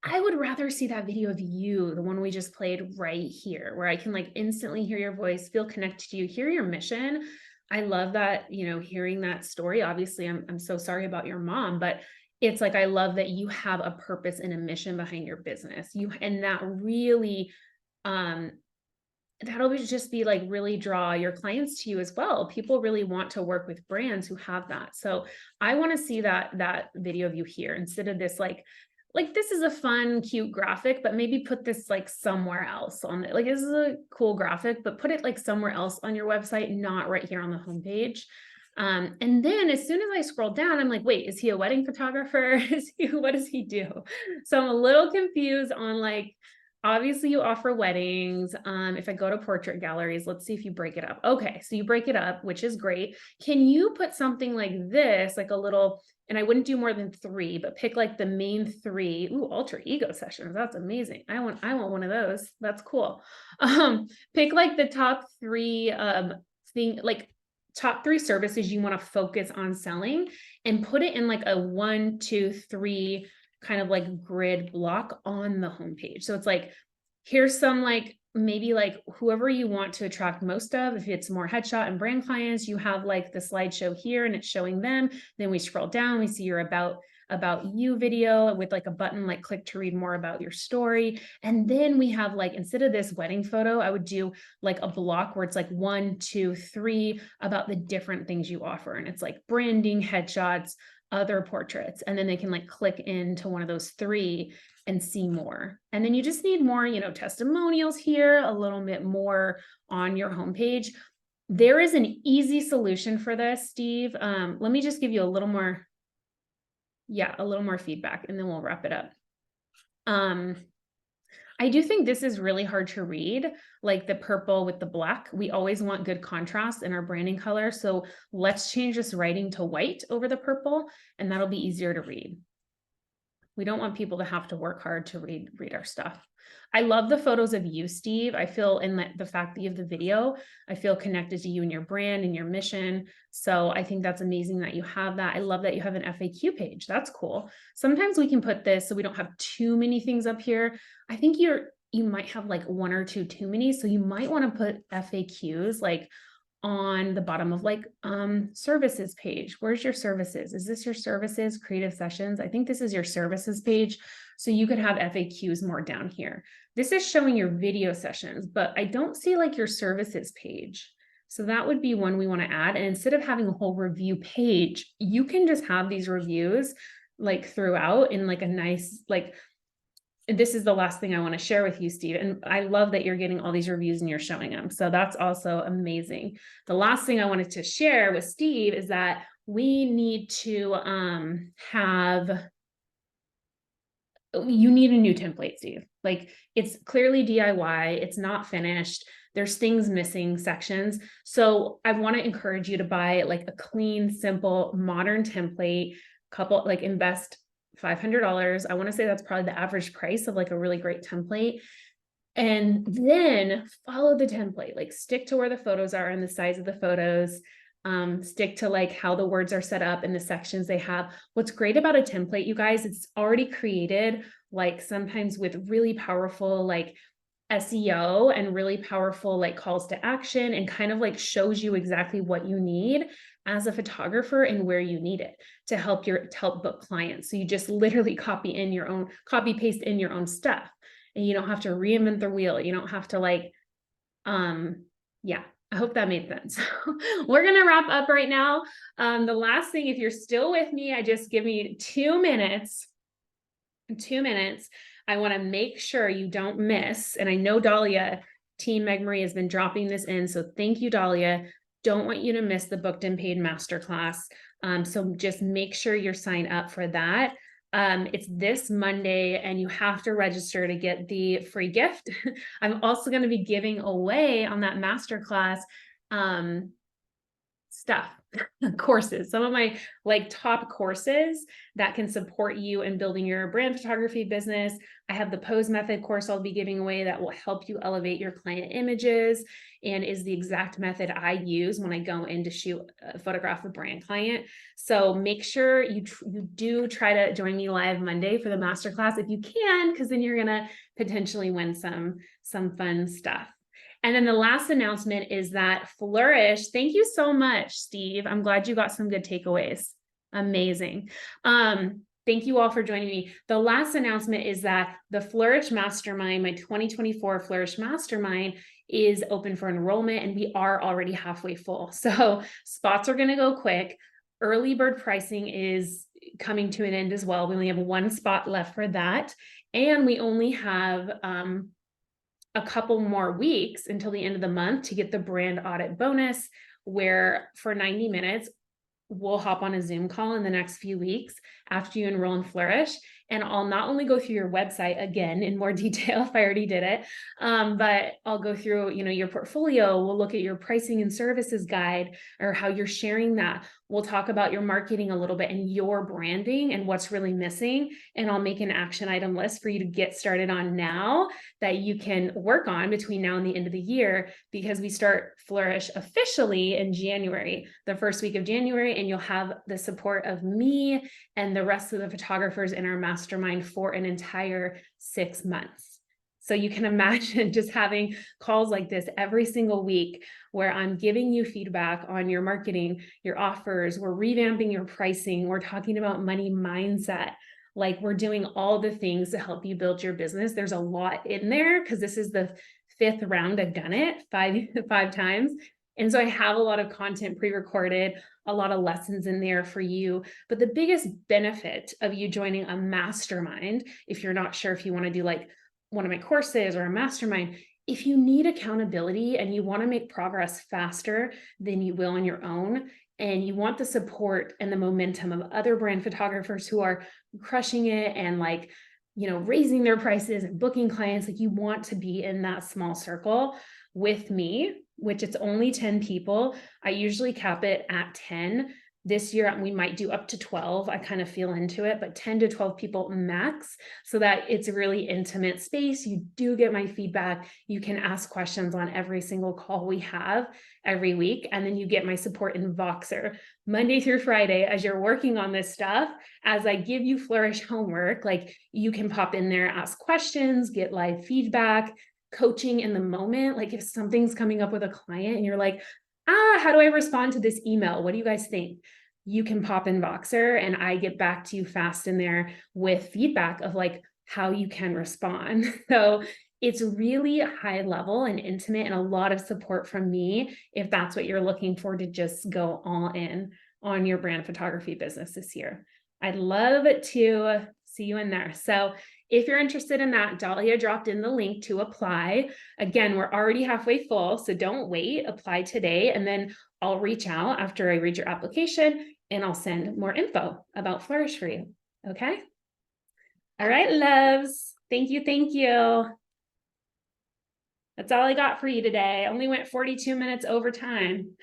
I would rather see that video of you, the one we just played right here, where I can like instantly hear your voice, feel connected to you, hear your mission. I love that, you know, hearing that story. Obviously, I'm so sorry about your mom, but it's like, I love that you have a purpose and a mission behind your business. And that really, that'll just be like really draw your clients to you as well. People really want to work with brands who have that. So I want to see that video of you here instead of this like this is a fun, cute graphic, but maybe put this like somewhere else on it. Like, this is a cool graphic, but put it like somewhere else on your website, not right here on the homepage. And then as soon as I scroll down, I'm like, wait, is he a wedding photographer? What does he do? So I'm a little confused on like, obviously you offer weddings. If I go to portrait galleries, let's see if you break it up. Okay, so you break it up, which is great. Can you put something like this, like a little, and I wouldn't do more than 3, but pick like the main 3. Ooh, alter ego sessions. That's amazing. I want one of those. That's cool. Pick like the top 3 top 3 services you want to focus on selling, and put it in like a 1, 2, 3 kind of like grid block on the homepage. So it's like, here's some like, maybe like whoever you want to attract most of. If it's more headshot and brand clients, you have like the slideshow here and it's showing them. Then we scroll down, we see your about you video with like a button, like click to read more about your story. And then we have like, instead of this wedding photo, I would do like a block where it's like 1, 2, 3 about the different things you offer. And it's like branding, headshots, other portraits. And then they can like click into one of those 3 and see more. And then you just need more, you know, testimonials here, a little bit more on your homepage. There is an easy solution for this, Steve. Let me just give you a little more feedback, and then we'll wrap it up. I do think this is really hard to read, like the purple with the black. We always want good contrast in our branding color. So let's change this writing to white over the purple, and that'll be easier to read. We don't want people to have to work hard to read our stuff. I love the photos of you, Steve. I feel in the fact that you have the video, I feel connected to you and your brand and your mission. So I think that's amazing that you have that. I love that you have an FAQ page. That's cool. Sometimes we can put this so we don't have too many things up here. I think you might have like 1 or 2 too many. So you might want to put FAQs like on the bottom of like services page. Where's your services? Is this your services, creative sessions? I think this is your services page. So you could have FAQs more down here. This is showing your video sessions, but I don't see like your services page. So that would be one we want to add. And instead of having a whole review page, you can just have these reviews like throughout in like a nice, like, this is the last thing I want to share with you, Steve. And I love that you're getting all these reviews and you're showing them. So that's also amazing. The last thing I wanted to share with Steve is that we need to you need a new template, Steve. Like, it's clearly DIY, it's not finished. There's things missing, sections. So I want to encourage you to buy like a clean, simple, modern template, like invest $500. I want to say that's probably the average price of like a really great template. And then follow the template, like stick to where the photos are and the size of the photos. Stick to like how the words are set up and the sections they have. What's great about a template, you guys, it's already created, like sometimes with really powerful like SEO and really powerful like calls to action, and kind of like shows you exactly what you need as a photographer and where you need it to help book clients. So you just literally copy paste in your own stuff, and you don't have to reinvent the wheel. You don't have to like, yeah. I hope that made sense. We're going to wrap up right now. The last thing, if you're still with me, give me 2 minutes. 2 minutes. I want to make sure you don't miss. And I know Dahlia, Team Meg Marie, has been dropping this in. So thank you, Dahlia. Don't want you to miss the booked and paid masterclass. So just make sure you're signed up for that. It's this Monday and you have to register to get the free gift. I'm also going to be giving away on that masterclass stuff, courses, some of my like top courses that can support you in building your brand photography business. I have the pose method course I'll be giving away that will help you elevate your client images and is the exact method I use when I go in to shoot a photograph a brand client. So make sure you do try to join me live Monday for the masterclass if you can, because then you're gonna potentially win some fun stuff. And then the last announcement is that Flourish, thank you so much, Steve. I'm glad you got some good takeaways. Amazing. Thank you all for joining me. The last announcement is that the Flourish Mastermind, my 2024 Flourish Mastermind, is open for enrollment, and we are already halfway full. So spots are going to go quick. Early bird pricing is coming to an end as well. We only have 1 spot left for that. And we only have a couple more weeks until the end of the month to get the brand audit bonus, where for 90 minutes, we'll hop on a Zoom call in the next few weeks after you enroll in Flourish. And I'll not only go through your website again in more detail if I already did it, but I'll go through, your portfolio. We'll look at your pricing and services guide or how you're sharing that. We'll talk about your marketing a little bit and your branding and what's really missing. And I'll make an action item list for you to get started on now that you can work on between now and the end of the year, because we start Flourish officially in January, the first week of January, and you'll have the support of me and the rest of the photographers in our mastermind for an entire 6 months. So you can imagine just having calls like this every single week where I'm giving you feedback on your marketing, your offers, we're revamping your pricing, we're talking about money mindset. Like, we're doing all the things to help you build your business. There's a lot in there because this is the 5th round. I've done it five times. And so I have a lot of content pre-recorded, a lot of lessons in there for you. But the biggest benefit of you joining a mastermind, if you're not sure if you want to do like one of my courses or a mastermind, if you need accountability and you want to make progress faster than you will on your own, and you want the support and the momentum of other brand photographers who are crushing it and like, raising their prices and booking clients, like you want to be in that small circle with me, which it's only 10 people. I usually cap it at 10. This year, we might do up to 12. I kind of feel into it, but 10 to 12 people max, so that it's a really intimate space. You do get my feedback. You can ask questions on every single call we have every week. And then you get my support in Voxer Monday through Friday as you're working on this stuff. As I give you Flourish homework, like you can pop in there, ask questions, get live feedback, coaching in the moment. Like if something's coming up with a client and you're like, how do I respond to this email? What do you guys think? You can pop in Voxer and I get back to you fast in there with feedback of like how you can respond. So it's really high level and intimate and a lot of support from me if that's what you're looking for to just go all in on your brand photography business this year. I'd love to see you in there. So if you're interested in that, Dahlia dropped in the link to apply. Again, we're already halfway full, so don't wait, apply today, and then I'll reach out after I read your application and I'll send more info about Flourish for you, okay? All right, loves, thank you, thank you. That's all I got for you today. I only went 42 minutes over time.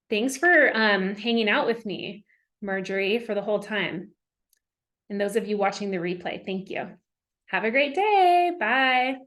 Thanks for hanging out with me, Marjorie, for the whole time. And those of you watching the replay, thank you. Have a great day. Bye.